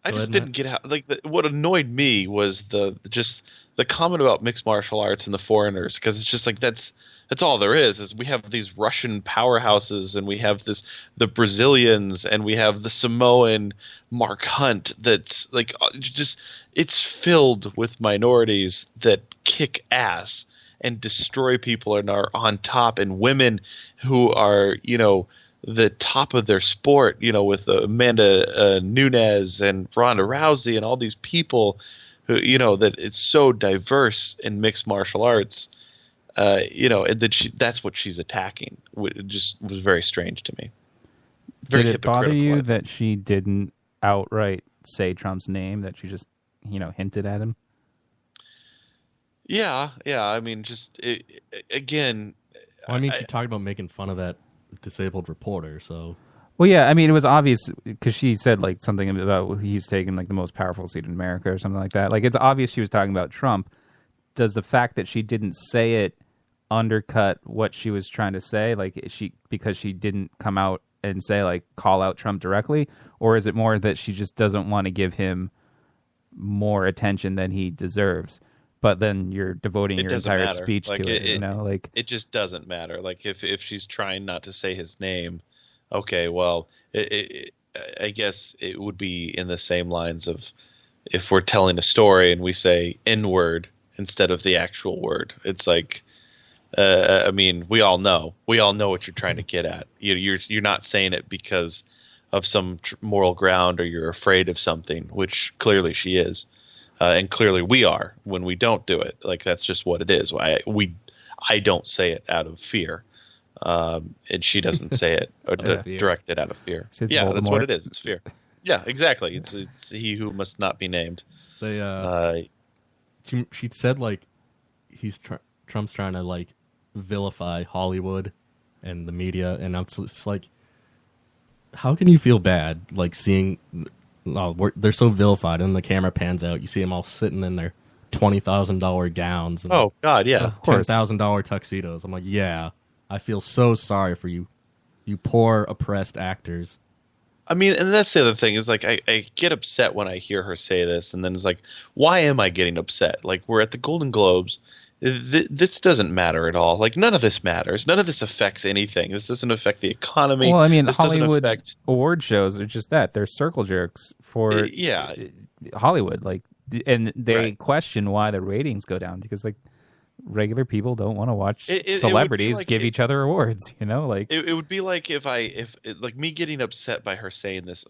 I just didn't get how. Like, what annoyed me was the comment about mixed martial arts and the foreigners, because it's just like that's all there is we have these Russian powerhouses, and we have the Brazilians, and we have the Samoan Mark Hunt. That's like just it's filled with minorities that kick ass and destroy people and are on top, and women who are the top of their sport. With Amanda Nunes and Ronda Rousey and all these people who that it's so diverse in mixed martial arts. And that's what she's attacking. It just was very strange to me. Very Did it bother you that she didn't outright say Trump's name, that she just, hinted at him? Yeah. I mean, just again. Well, I mean, she talked about making fun of that disabled reporter, so. Well, yeah, I mean, it was obvious because she said like something about he's taken like the most powerful seat in America or something like that. Like, it's obvious she was talking about Trump. Does the fact that she didn't say it undercut what she was trying to say? Like, because she didn't come out and say, like, call out Trump directly? Or is it more that she just doesn't want to give him more attention than he deserves? But then you're devoting your entire speech to it, like it just doesn't matter. Like, if she's trying not to say his name, okay, well, I guess it would be in the same lines of if we're telling a story and we say N-word instead of the actual word. It's like, I mean, we all know what you're trying to get at. You're not saying it because of some moral ground, or you're afraid of something, which clearly she is, and clearly we are when we don't do it. Like, that's just what it is. I don't say it out of fear, and she doesn't say it or direct it out of fear. Yeah, Voldemort. That's what it is. It's fear. Yeah, exactly. It's he who must not be named. She said, like, Trump's trying to, like, vilify Hollywood and the media, and it's like, how can you feel bad, like, seeing they're so vilified, and the camera pans out, you see them all sitting in their $20,000 gowns and oh god, yeah, $10,000 tuxedos. I'm like, yeah, I feel so sorry for you poor oppressed actors. I mean, and that's the other thing is, like, I get upset when I hear her say this, and then it's like, why am I getting upset? Like, we're at the Golden Globes. This doesn't matter at all. Like, none of this matters. None of this affects anything. This doesn't affect the economy. Well, I mean, Hollywood award shows are just that. They're circle jerks for Hollywood. Like, and they question why the ratings go down, because, like, regular people don't want to watch celebrities give each other awards, like it would be like if like me getting upset by her saying this,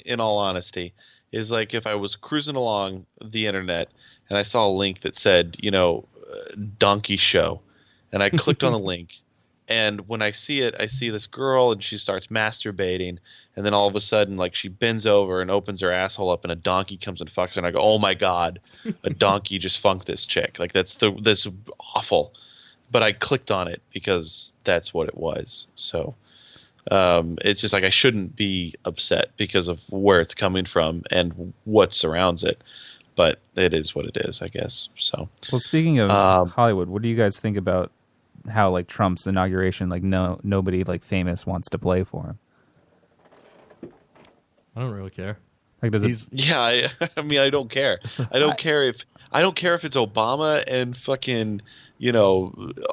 in all honesty, is like if I was cruising along the internet and I saw a link that said, donkey show, and I clicked on the link, and when I see it, I see this girl and she starts masturbating, and then all of a sudden, like, she bends over and opens her asshole up and a donkey comes and fucks her, and I go, oh my god, a donkey just funked this chick. Like, that's awful. But I clicked on it because that's what it was. So it's just like, I shouldn't be upset because of where it's coming from and what surrounds it. But it is what it is, I guess. So, well, speaking of Hollywood, what do you guys think about how, like, Trump's inauguration, like, nobody, like, famous wants to play for him? I don't really care. Like, does it? Yeah, I mean, I don't care. I don't care if it's Obama and fucking,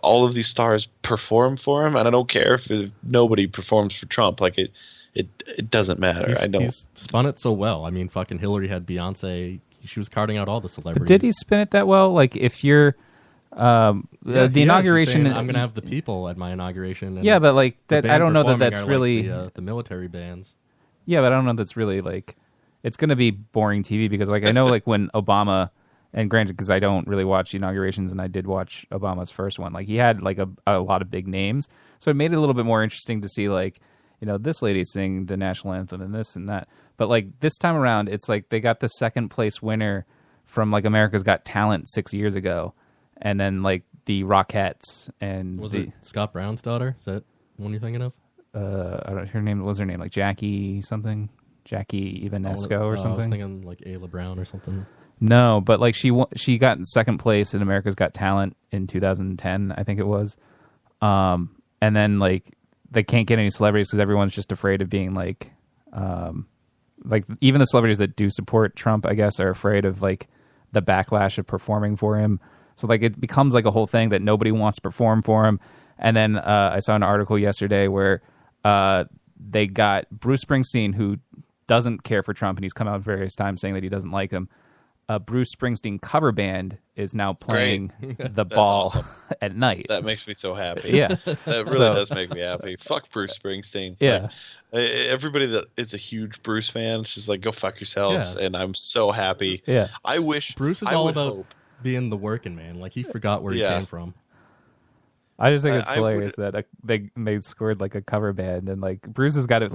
all of these stars perform for him, and I don't care if nobody performs for Trump. Like it doesn't matter. He's spun it so well. I mean, fucking Hillary had Beyonce. She was carting out all the celebrities. Did he spin it that well? Like, if you're the inauguration, saying, I'm going to have the people at my inauguration. And but like that, I don't know that that's really like the military bands. Yeah, but I don't know that's really like it's going to be boring TV because like I know like when Obama, and granted because I don't really watch inaugurations and I did watch Obama's first one, like he had like a lot of big names, so it made it a little bit more interesting to see like this lady sing the national anthem and this and that. But like this time around, it's like they got the second place winner from like America's Got Talent 6 years ago, and then like the Rockettes and was it Scott Brown's daughter? Is that one you're thinking of? I don't. Her name was like Jackie something, Jackie Ivanesco or something. I was thinking like Ayla Brown or something. No, but like she got in second place in America's Got Talent in 2010, I think it was. And then like they can't get any celebrities because everyone's just afraid of being like even the celebrities that do support Trump, I guess, are afraid of like the backlash of performing for him. So like it becomes like a whole thing that nobody wants to perform for him. And then I saw an article yesterday where they got Bruce Springsteen, who doesn't care for Trump, and he's come out various times saying that he doesn't like him. A Bruce Springsteen cover band is now playing The Ball awesome. At night. That makes me so happy. Yeah. That really does make me happy. Fuck Bruce Springsteen. Yeah. Like, everybody that is a huge Bruce fan is just like, go fuck yourselves. Yeah. And I'm so happy. Yeah. I wish Bruce is all about being the working man. Like he forgot where he came from. I just think it's hilarious that they scored like a cover band and like Bruce has got to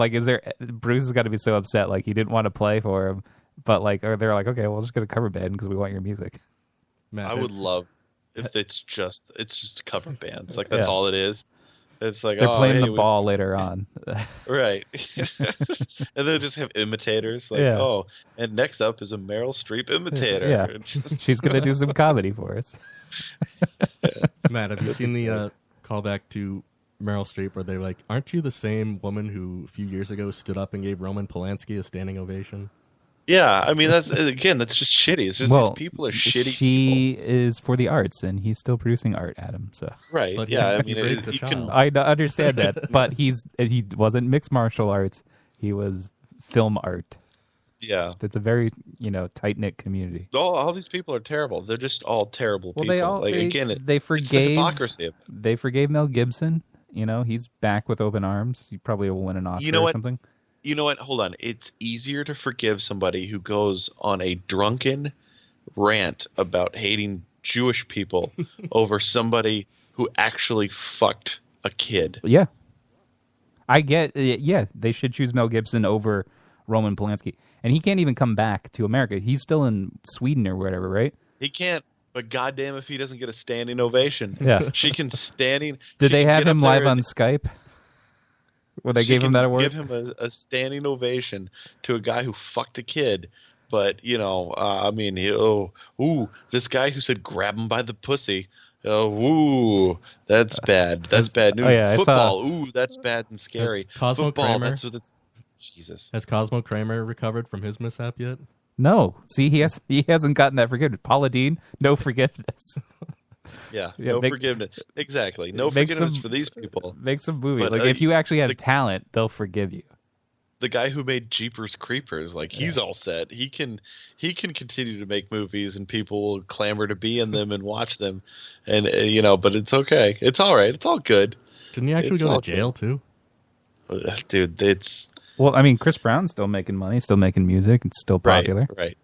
Bruce has got to be so upset like he didn't want to play for him, but like they're like, okay, we'll just get a cover band because we want your music. Man, I would love if it's just a cover band. It's like that's all it is. It's like they're playing The Ball later on, right? And they just have imitators. Like and next up is a Meryl Streep imitator. Yeah, she's gonna do some comedy for us. Matt, have you seen the callback to Meryl Streep where they're like, aren't you the same woman who a few years ago stood up and gave Roman Polanski a standing ovation? Yeah, I mean, that's just shitty. It's just these people are shitty. She is for the arts, and he's still producing art, Adam. So right, but yeah. I mean, I understand that, but he wasn't mixed martial arts. He was film art. Yeah, it's a very tight-knit community. All these people are terrible. They're just all terrible people. They forgave. It's the hypocrisy of it. They forgave Mel Gibson. He's back with open arms. He probably will win an Oscar or something. You know what? Hold on. It's easier to forgive somebody who goes on a drunken rant about hating Jewish people over somebody who actually fucked a kid. Yeah. I get. Yeah, they should choose Mel Gibson over Roman Polanski. And he can't even come back to America. He's still in Sweden or whatever, right? He can't. But goddamn, if he doesn't get a standing ovation, she can standing. Did they have him live on Skype? Well, they gave him that award. Give him a standing ovation to a guy who fucked a kid. But I mean, this guy who said grab him by the pussy. Oh, that's bad. That's bad news. Football. That's bad and scary. Cosmo Football. Kramer. Jesus. Has Cosmo Kramer recovered from his mishap yet? No. See, he hasn't gotten that forgiveness. Paula Deen, no forgiveness. No forgiveness. Exactly. No forgiveness for these people. Make some movie. But, if you actually have talent, they'll forgive you. The guy who made Jeepers Creepers, he's all set. He can continue to make movies, and people will clamor to be in them and watch them. And but it's okay. It's all right. It's all good. Didn't he actually go to jail too? Dude, it's. Well, I mean, Chris Brown's still making money, still making music. It's still popular. Right.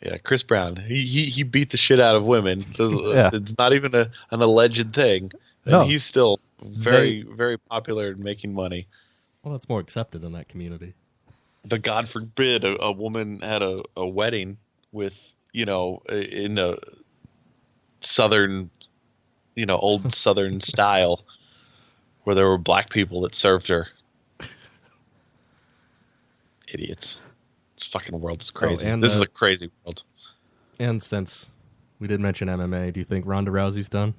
Yeah, Chris Brown. He beat the shit out of women. It's not even an alleged thing. And he's still very, very popular and making money. Well, that's more accepted in that community. But God forbid a woman had a wedding with, in a southern, old southern style where there were black people that served her. Idiots. This fucking world is crazy. This is a crazy world. And since we did mention MMA, do you think Ronda Rousey's done?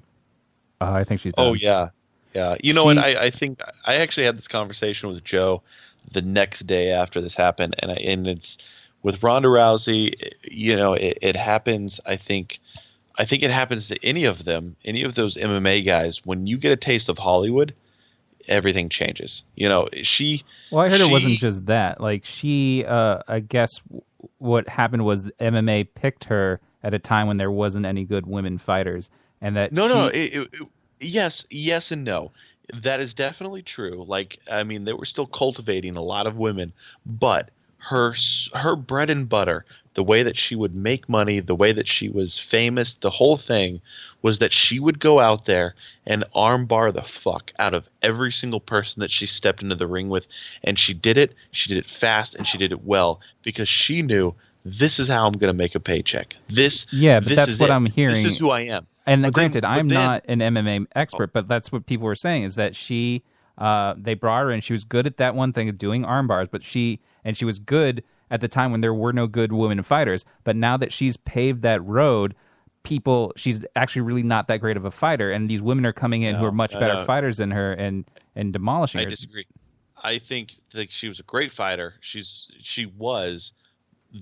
I think she's done. Oh, yeah. Yeah. You know what? I think I actually had this conversation with Joe the next day after this happened, and with Ronda Rousey, it happens. I think it happens to any of them, any of those MMA guys. When you get a taste of Hollywood, everything changes. Well, I heard it wasn't just that. Like I guess what happened was MMA picked her at a time when there wasn't any good women fighters, and that yes and no. That is definitely true. Like, I mean, they were still cultivating a lot of women, but her bread and butter, the way that she would make money, the way that she was famous, the whole thing was that she would go out there and armbar the fuck out of every single person that she stepped into the ring with. And she did it fast, and she did it well, because she knew, this is how I'm going to make a paycheck. That's what I'm hearing. This is who I am. And granted, I'm not an MMA expert, but that's what people were saying, is that they brought her in. She was good at that one thing of doing arm bars, but she was good at the time when there were no good women fighters. But now that she's paved that road, she's actually really not that great of a fighter, and these women are coming in who are much better fighters than her and demolishing her. I disagree. I think that she was a great fighter. She was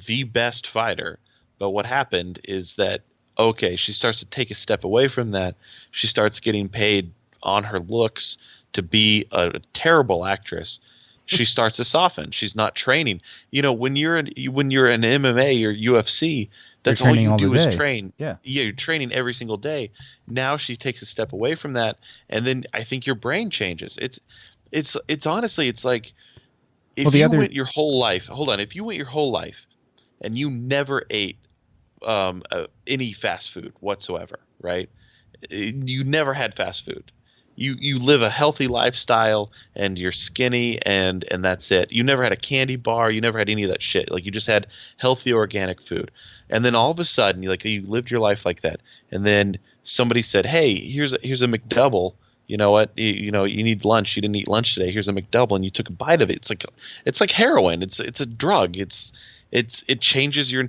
the best fighter. But what happened is that, okay, she starts to take a step away from that. She starts getting paid on her looks to be a terrible actress. She starts to soften. She's not training. When you're an MMA or UFC, that's all you do is train. Yeah, you're training every single day. Now she takes a step away from that, and then I think your brain changes. It's honestly, it's like if you went your whole life. Hold on, if you went your whole life and you never ate any fast food whatsoever, right? You never had fast food. You live a healthy lifestyle, and you're skinny, and that's it. You never had a candy bar. You never had any of that shit. Like, you just had healthy organic food. And then all of a sudden, you lived your life like that. And then somebody said, "Hey, here's a McDouble. You know what? You need lunch. You didn't eat lunch today. Here's a McDouble," and you took a bite of it. It's like heroin. It's a drug. It changes your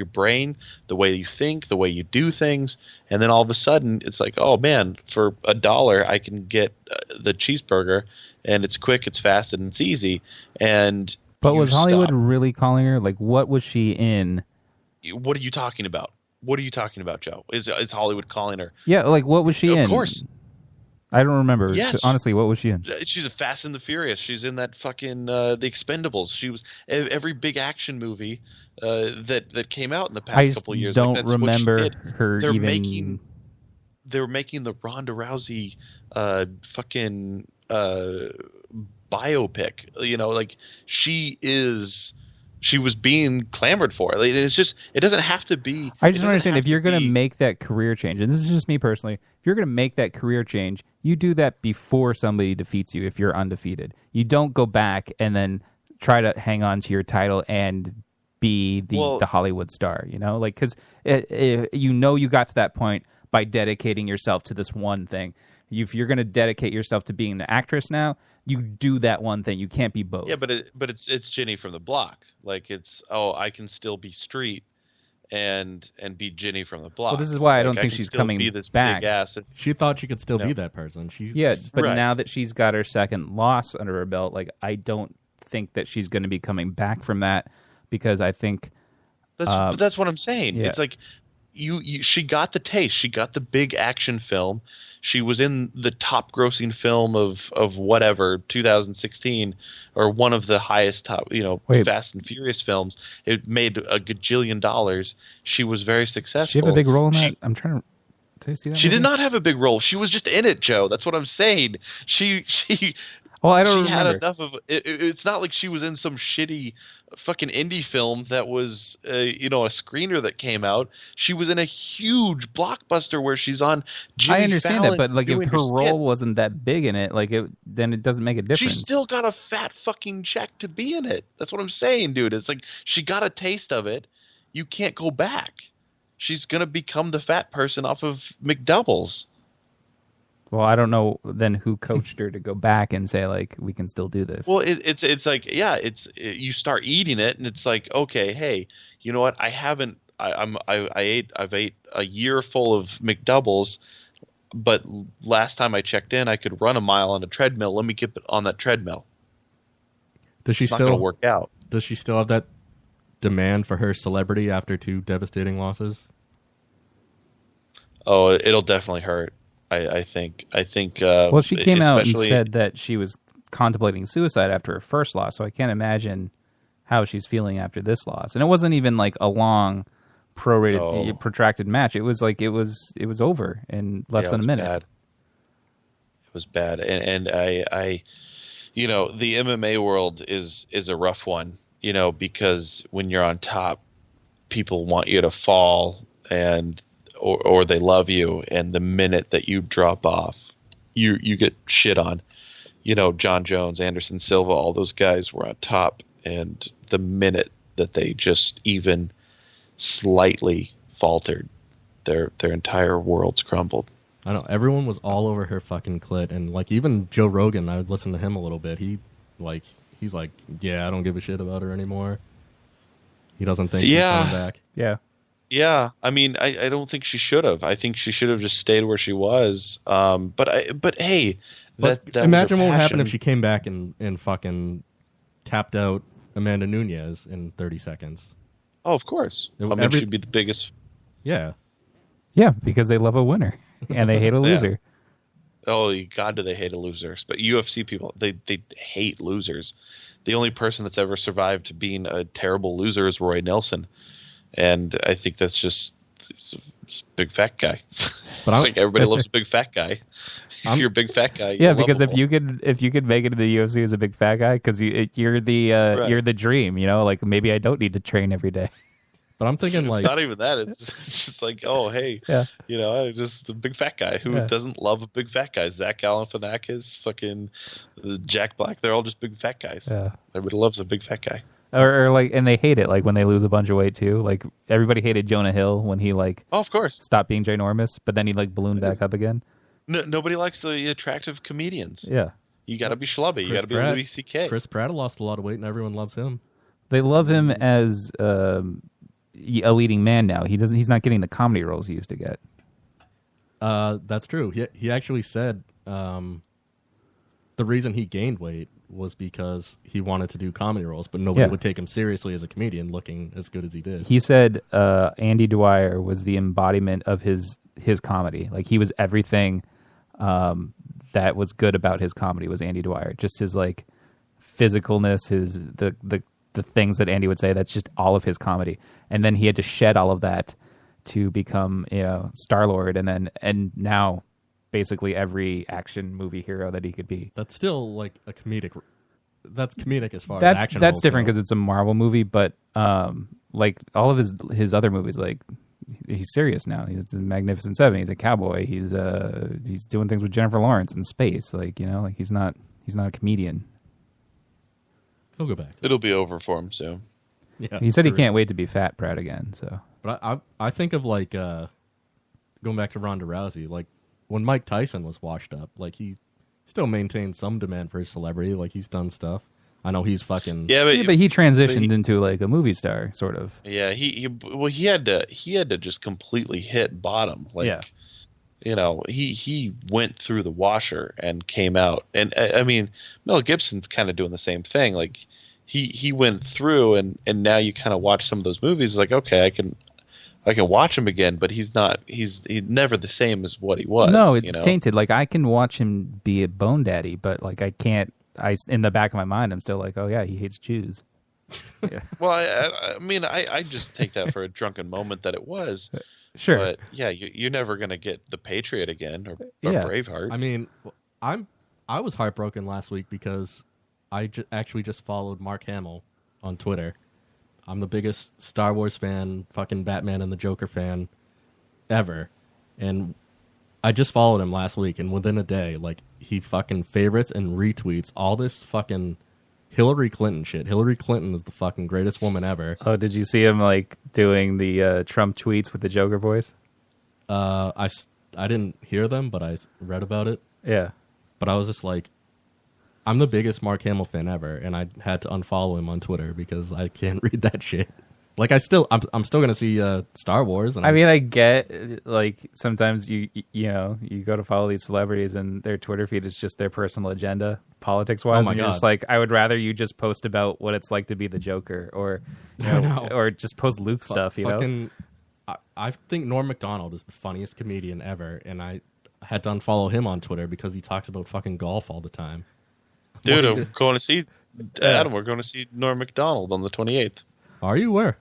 brain, the way you think, the way you do things, and then all of a sudden it's like, oh man, for $1 I can get the cheeseburger, and it's quick, it's fast, and it's easy. But was Hollywood really calling her? Like, what was she in? What are you talking about? What are you talking about, Joe? Is Hollywood calling her? Yeah, like, what was she in? Of course. I don't remember. Yes. Honestly, what was she in? She's a Fast and the Furious. She's in that fucking The Expendables. She was every big action movie that came out in the past couple of years. I don't remember her They're even. They're making the Ronda Rousey fucking biopic. She was being clamored for. It doesn't have to be. I just don't understand, if you're going to make that career change, and this is just me personally, if you're going to make that career change, you do that before somebody defeats you if you're undefeated. You don't go back and then try to hang on to your title and be the Hollywood star, because you got to that point by dedicating yourself to this one thing. If you're going to dedicate yourself to being an actress now, you do that one thing. You can't be both. Yeah, but it's Jenny from the block. Like, I can still be street and be Jenny from the block. Well, this is why I don't think she's coming back. She thought she could still be that person. But now that she's got her second loss under her belt, I don't think that she's going to be coming back from that, because I think that's what I'm saying. Yeah. It's like she got the taste. She got the big action film. She was in the top grossing film of whatever, 2016, or one of the highest top, Fast and Furious films. It made $1 gajillion. She was very successful. Did she have a big role in that? I'm trying to. Did you see that? She did not have a big role. She was just in it, Joe. That's what I'm saying. Well, I don't remember. She had enough of it. It's not like she was in some shitty fucking indie film that was, a screener that came out. She was in a huge blockbuster where she's on Jimmy I understand Fallon that, but if her role skits. wasn't that big in it, then it doesn't make a difference. She still got a fat fucking check to be in it. That's what I'm saying, dude. It's like she got a taste of it. You can't go back. She's gonna become the fat person off of McDoubles. Well, I don't know then who coached her to go back and say, we can still do this. Well, it's like, yeah, you start eating it, and it's like, okay, hey, you know what? I've ate a year full of McDoubles, but last time I checked in, I could run a mile on a treadmill. Let me get on that treadmill. Does she it's not going to work out? Does she still have that demand for her celebrity after 2 devastating losses? Oh, it'll definitely hurt. I think. Well, she came out and especially- said that she was contemplating suicide after her first loss, so I can't imagine how she's feeling after this loss. And it wasn't even like a long, protracted match. It was like it was over in less than a minute. Bad. It was bad, and I, you know, the MMA world is a rough one, you know, because when you're on top, people want you to fall, and or they love you, and the minute that you drop off, you get shit on. You know, John Jones, Anderson Silva, all those guys were on top, and the minute that they just even slightly faltered, their entire worlds crumbled. I know, everyone was all over her fucking clit, and like even Joe Rogan, I would listen to him a little bit. He's like, yeah, I don't give a shit about her anymore. He doesn't think she's coming back. Yeah. Yeah, I mean, I don't think she should have. I think she should have just stayed where she was. But hey, that imagine was what her would happen if passion. she came back and fucking tapped out Amanda Nunes in 30 seconds. Oh, of course. I mean, she'd be the biggest. Yeah. Yeah, because they love a winner and they hate a loser. Oh, God, do they hate a loser? But UFC people, they hate losers. The only person that's ever survived being a terrible loser is Roy Nelson. And I think that's just it's a big fat guy. But I think everybody loves a big fat guy. If you're a big fat guy, Yeah, you're because if lovable. you could make it to the UFC as a big fat guy, because you're the dream, you know. Like maybe I don't need to train every day. But I'm thinking It's like not even that. It's just like, oh, hey, Yeah. you know, just a big fat guy who doesn't love a big fat guy. Zach Galifianakis, fucking Jack Black, they're all just big fat guys. Yeah. Everybody loves a big fat guy. Or like, and they hate it like when they lose a bunch of weight too. Like everybody hated Jonah Hill when he like Oh, of course. stopped being ginormous, but then he like ballooned back up again. No, nobody likes the attractive comedians. Yeah, You got to be schlubby. You Chris got to be Pratt. Louis C.K. Chris Pratt lost a lot of weight and everyone loves him. they love him as a leading man now. He's not getting the comedy roles he used to get. That's true. He actually said the reason he gained weight was because he wanted to do comedy roles, but nobody would take him seriously as a comedian looking as good as he did. He said Andy Dwyer was the embodiment of his comedy. Like he was everything that was good about his comedy was Andy Dwyer. Just his like physicalness, his the things that Andy would say. That's just all of his comedy. And then he had to shed all of that to become, you know, Star-Lord, and now basically every action movie hero that he could be. That's still like a comedic. That's comedic as far as action. That's roles different go. because it's a Marvel movie, but like all of his other movies, like he's serious now. He's in Magnificent Seven. He's a cowboy. He's doing things with Jennifer Lawrence in space. Like, you know, like he's not a comedian. He'll go back. It'll be over for him soon. Yeah, He said he true. can't wait to be Fat Pratt again. So, But I think of like going back to Ronda Rousey, like when Mike Tyson was washed up, like he still maintained some demand for his celebrity. Like he's done stuff. I know he's fucking Yeah, but he transitioned into like a movie star, sort of. Yeah, he had to just completely hit bottom. Like, Yeah. you know, he went through the washer and came out. And I mean, Mel Gibson's kind of doing the same thing. Like he went through and now you kind of watch some of those movies. It's like, okay, I can watch him again, but he's never the same as what he was. No, it's you know? tainted. Like I can watch him be a bone daddy, but like I can't. In the back of my mind, I'm still like, oh yeah, he hates Jews. Yeah. Well, I mean, I just take that for a drunken moment that it was. Sure. But yeah, you're never gonna get The Patriot again or Yeah. Braveheart. I mean, I was heartbroken last week because I actually just followed Mark Hamill on Twitter. I'm the biggest Star Wars fan, fucking Batman and the Joker fan ever, and I just followed him last week, and within a day, like he fucking favorites and retweets all this fucking Hillary Clinton shit. Hillary Clinton is the fucking greatest woman ever. Oh, did you see him like doing the Trump tweets with the Joker voice? I didn't hear them, but I read about it. Yeah. But I was just like, I'm the biggest Mark Hamill fan ever, and I had to unfollow him on Twitter because I can't read that shit. Like I'm still gonna see Star Wars. And I mean, I get like sometimes you go to follow these celebrities and their Twitter feed is just their personal agenda, politics wise. Oh my and you're God. just like, I would rather you just post about what it's like to be the Joker, or or just post Luke stuff. You know, I think Norm Macdonald is the funniest comedian ever, and I had to unfollow him on Twitter because he talks about fucking golf all the time. Dude, I'm going to see Adam. We're going to see Norm Macdonald on the 28th Are you where?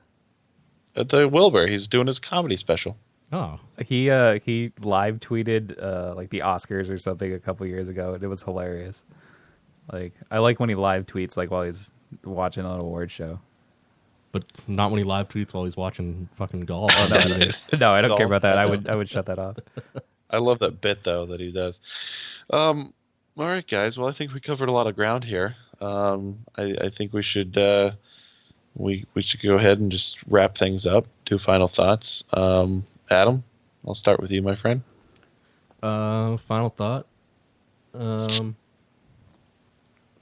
at the Wilbur. He's doing his comedy special. Oh, he live tweeted like the Oscars or something a couple years ago, and it was hilarious. Like, I like when he live tweets like while he's watching an award show. but not when he live tweets while he's watching fucking golf. Oh, no, I don't care about that. Golf. I would shut that off. I love that bit though that he does. All right, guys. Well, I think we covered a lot of ground here. I think we should we should go ahead and just wrap things up. Do final thoughts. Adam, I'll start with you, my friend. Final thought.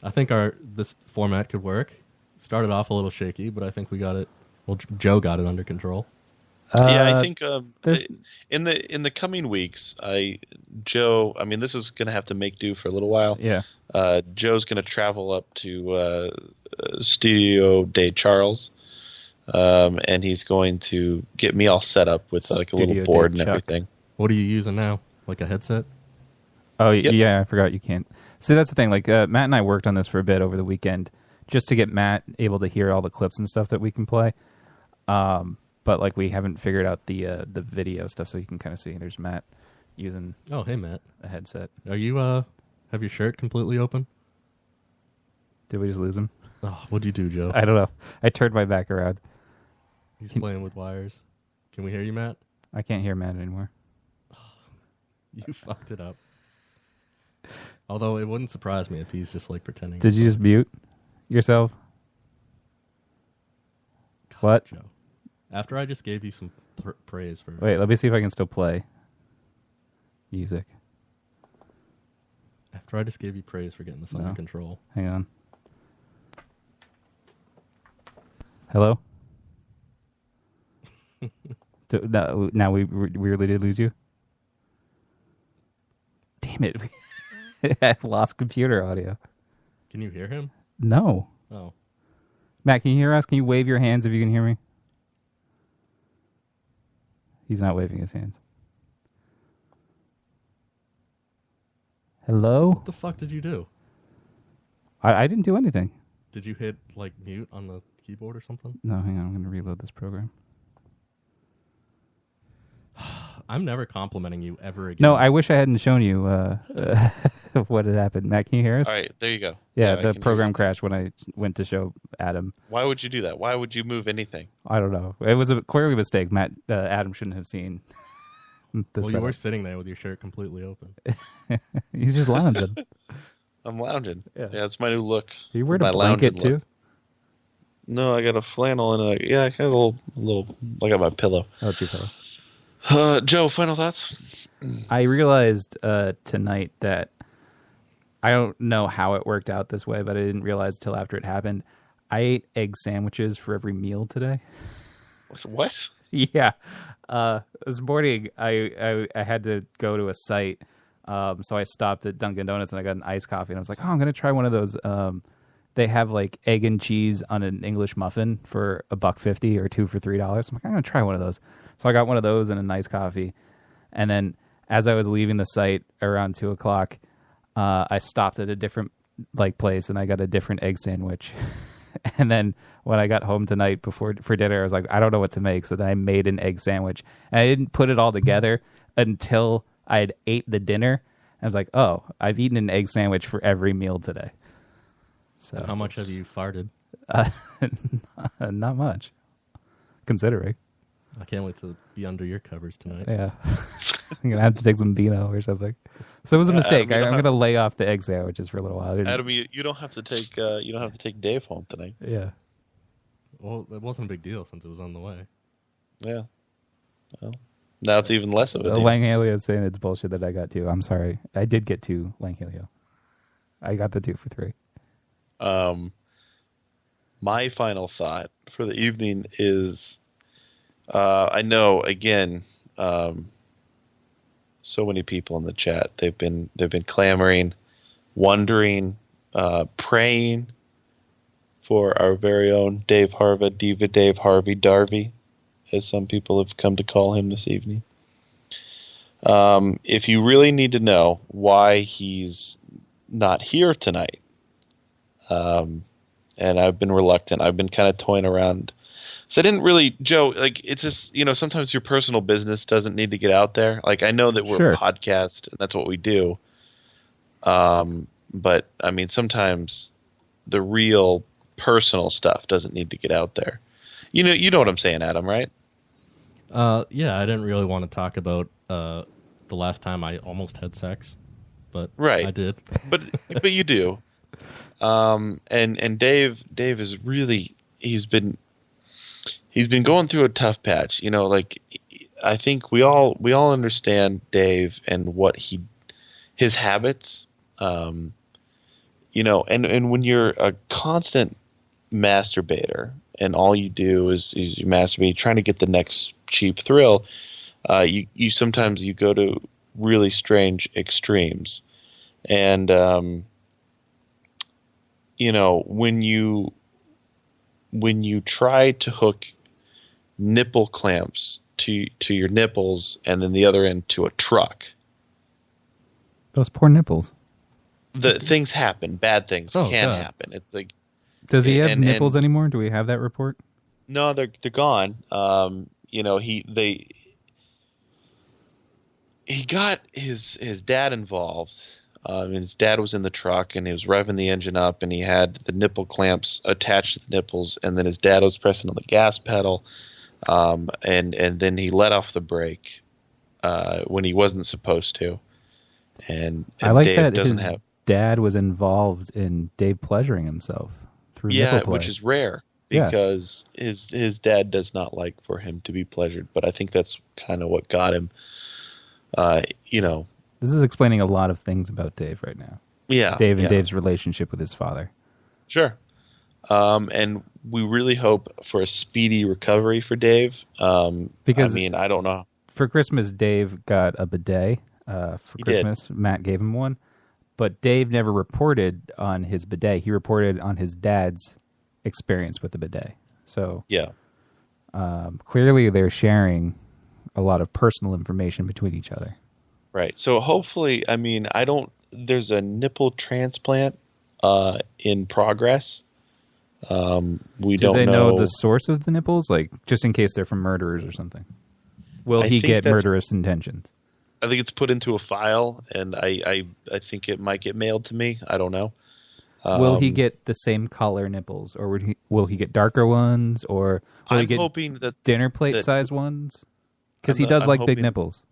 I think this format could work. Started off a little shaky, but I think we got it. Well, Joe got it under control. Yeah, I think in the coming weeks, Joe. I mean, this is going to have to make do for a little while. Yeah. Joe's going to travel up to Studio de Charles, and he's going to get me all set up with like a Studio little board de and Chuck. everything. What are you using now? Like a headset? Oh, Yep. yeah, I forgot you can't. See, that's the thing. Like, Matt and I worked on this for a bit over the weekend just to get Matt able to hear all the clips and stuff that we can play. But, like, we haven't figured out the video stuff, so you can kind of see. There's Matt using Oh, hey, Matt. a headset. Are you, have your shirt completely open? Did we just lose him? Oh, what'd you do, Joe? I don't know. I turned my back around. He's playing with wires. Can we hear you, Matt? I can't hear Matt anymore. You fucked it up. Although it wouldn't surprise me if he's just like pretending. Did you just mute yourself? God, What? Joe? After I just gave you some praise for... Wait, let me see if I can still play music. After I just gave you praise for getting this under control. Hang on. Hello? No, now we really did lose you? Damn it. I lost computer audio. Can you hear him? No. Oh. Matt, can you hear us? Can you wave your hands if you can hear me? He's not waving his hands. Hello? What the fuck did you do? I didn't do anything. Did you hit like mute on the keyboard or something? No, hang on. I'm going to reload this program. I'm never complimenting you ever again. No, I wish I hadn't shown you what had happened. Matt, can you hear us? All right, there you go. Yeah, I the can hear program you. crashed when I went to show Adam. Why would you do that? Why would you move anything? I don't know. It was clearly a mistake. Matt, Adam shouldn't have seen the Well, you setup. were sitting there with your shirt completely open. He's just lounging. I'm lounging. Yeah. Yeah, it's my new look. You wearing My a blanket lounging too? look. No, I got a flannel and I got a little. I got my pillow. Oh, it's your pillow. Joe, final thoughts? I realized tonight that I don't know how it worked out this way, but I didn't realize till after it happened. I ate egg sandwiches for every meal today. What? Yeah. This morning, I had to go to a site, so I stopped at Dunkin' Donuts and I got an iced coffee. And I was like, oh, I'm going to try one of those. They have like egg and cheese on an English muffin for $1.50 or 2 for $3. I'm like, I'm going to try one of those. So I got one of those and a nice coffee. And then as I was leaving the site around 2 o'clock, I stopped at a different like place and I got a different egg sandwich. And then when I got home tonight for dinner, I was like, I don't know what to make. So then I made an egg sandwich. And I didn't put it all together until I had ate the dinner. I was like, oh, I've eaten an egg sandwich for every meal today. So And how much have you farted? not much, considering. I can't wait to be under your covers tonight. Yeah. I'm going to have to take some Beano or something. So it was a mistake. Adam, I'm going to lay off the egg sandwiches for a little while. Adam, you don't have to take Dave home tonight. Yeah. Well, it wasn't a big deal since it was on the way. Yeah. Well, now it's even less of a deal. Langhelio is saying it's bullshit that I got 2. I'm sorry. I did get 2 Langhelio. I got the 2 for $3. my final thought for the evening is, I know again, so many people in the chat, they've been clamoring, wondering, praying for our very own Dave Harvey, Diva Dave Harvey, Darvey, as some people have come to call him this evening. If you really need to know why he's not here tonight, and I've been reluctant, I've been kind of toying around. So I didn't really, Joe, like, it's just, sometimes your personal business doesn't need to get out there. Like, I know that we're a podcast, and that's what we do. But, I mean, sometimes the real personal stuff doesn't need to get out there. You know what I'm saying, Adam, right? Yeah, I didn't really want to talk about the last time I almost had sex, but right. I did. But you do. And Dave is really, he's been going through a tough patch. Like, I think we all understand Dave and what his habits. And when you're a constant masturbator and all you do is you masturbate, trying to get the next cheap thrill, you sometimes you go to really strange extremes. And when you try to hook nipple clamps to your nipples and then the other end to a truck, those poor nipples. The things happen. Bad things can happen. It's like, does he have nipples anymore? Do we have that report? No, they're gone. He got his dad involved. And his dad was in the truck, and he was revving the engine up, and he had the nipple clamps attached to the nipples, and then his dad was pressing on the gas pedal, and then he let off the brake when he wasn't supposed to. And I like Dave that his dad was involved in Dave pleasuring himself through nipple play. Which is rare because his dad does not like for him to be pleasured, but I think that's kind of what got him. This is explaining a lot of things about Dave right now. Yeah. Dave's relationship with his father. Sure. And we really hope for a speedy recovery for Dave. Because, I don't know. For Christmas, Dave got a bidet for Christmas. Matt gave him one. But Dave never reported on his bidet. He reported on his dad's experience with the bidet. So clearly they're sharing a lot of personal information between each other. Right. So hopefully, there's a nipple transplant in progress. We Do they know the source of the nipples? Like, just in case they're from murderers or something. Will he get murderous intentions? I think it's put into a file, and I think it might get mailed to me. I don't know. Will he get the same color nipples, or will he get darker ones, or will he get hoping that dinner plate size ones? Because he does like big nipples.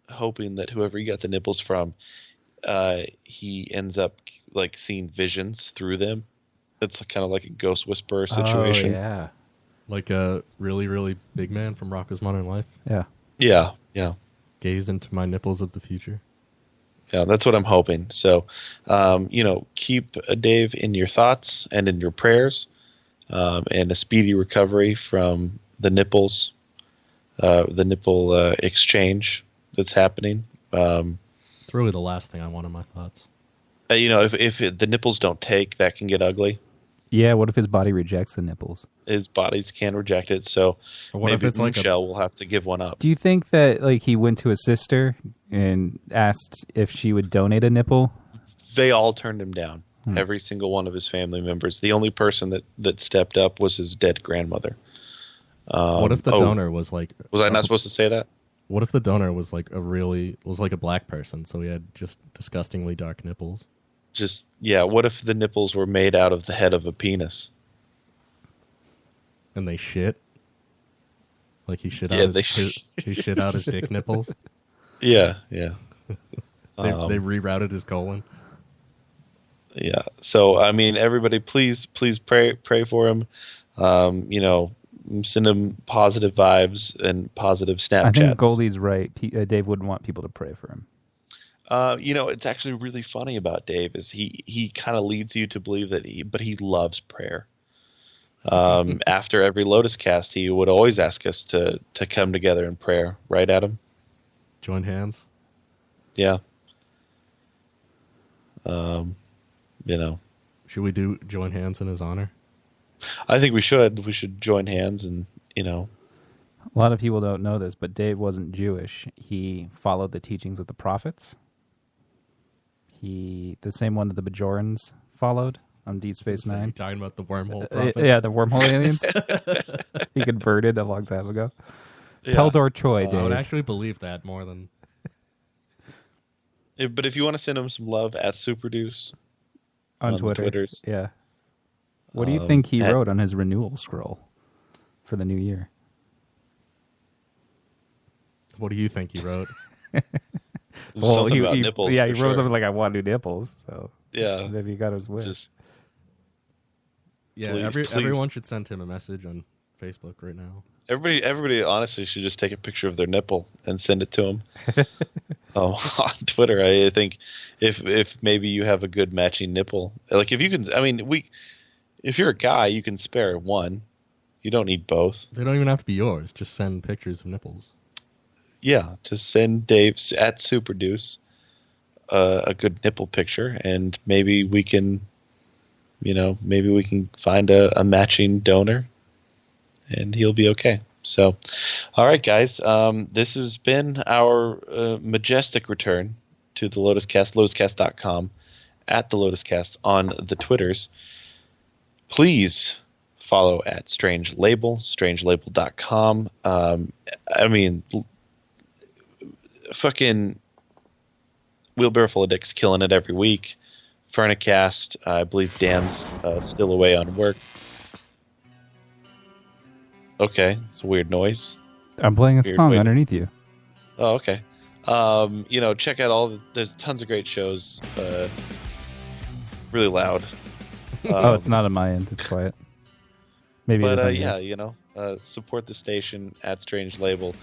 Hoping that whoever he got the nipples from, he ends up like seeing visions through them. It's kind of like a ghost whisperer situation. Oh, yeah. Like a really, really big man from Rocko's Modern Life. Yeah. Yeah. Gaze into my nipples of the future. Yeah, that's what I'm hoping. So, keep Dave in your thoughts and in your prayers, and a speedy recovery from the nipples, the nipple exchange that's happening. It's really the last thing I want in my thoughts. If the nipples don't take, that can get ugly. Yeah, what if his body rejects the nipples? His bodies can reject it, so what maybe if it's like Michelle will have to give one up. Do you think that he went to his sister and asked if she would donate a nipple? They all turned him down. Every single one of his family members. The only person that stepped up was his dead grandmother. What if the donor was like... Was I not supposed to say that? What if the donor was like a black person, so he had just disgustingly dark nipples? What if the nipples were made out of the head of a penis? And they shit? Like he shit out he shit out his dick nipples? Yeah. They rerouted his colon? Yeah. So, everybody, please pray for him. Send him positive vibes and positive Snapchats. I think Goldie's right. Dave wouldn't want people to pray for him. It's actually really funny about Dave is he kind of leads you to believe that he loves prayer. After every Lotus Cast, he would always ask us to come together in prayer. Right, Adam? Join hands. Yeah. Should we do join hands in his honor? I think we should. We should join hands and, A lot of people don't know this, but Dave wasn't Jewish. He followed the teachings of the prophets. The same one that the Bajorans followed on Deep Space So Nine. you're talking about the wormhole prophets? Yeah, the wormhole aliens. He converted a long time ago. Yeah. Peldor Troy, Dave. I would actually believe that more than... But if you want to send him some love, at SuperDeuce on Twitter. Twitters. Yeah. What do you think he wrote on his renewal scroll for the new year? What do you think he wrote? Something about nipples. Yeah, he for wrote sure. something like, I want new nipples. So Yeah. maybe he got his wish. Just Yeah, Please. everyone should send him a message on Facebook right now. everybody honestly should just take a picture of their nipple and send it to him. On Twitter. I think if maybe you have a good matching nipple, like if you can, if you're a guy, you can spare one. You don't need both. They don't even have to be yours. Just send pictures of nipples. Yeah, just send Dave at SuperDeuce a good nipple picture, and maybe we can, find a matching donor, and he'll be okay. So, all right, guys, this has been our majestic return to the Lotus Cast, lotuscast.com, at the Lotus Cast on the Twitters. Please follow at Strange Label, strangelabel.com. Fucking Wheelbarrow Full of Dicks killing it every week. Furnicast, I believe Dan's still away on work. Okay, it's a weird noise. I'm playing a Weird song way to- underneath you. Oh, okay. Check out there's tons of great shows. Really loud. It's not on my end. It's quiet. Maybe it is on yours. Support the station at Strange Label.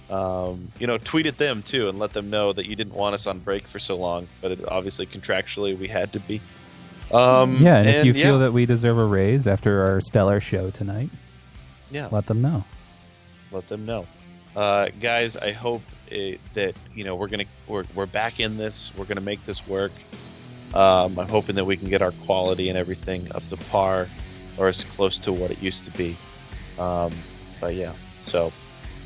Tweet at them too and let them know that you didn't want us on break for so long, but obviously contractually we had to be. And if you feel that we deserve a raise after our stellar show tonight, let them know. Let them know. Guys, I hope that we're back in this. We're gonna make this work. I'm hoping that we can get our quality and everything up to par or as close to what it used to be. So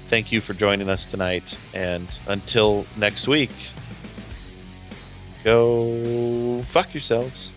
thank you for joining us tonight, and until next week, go fuck yourselves.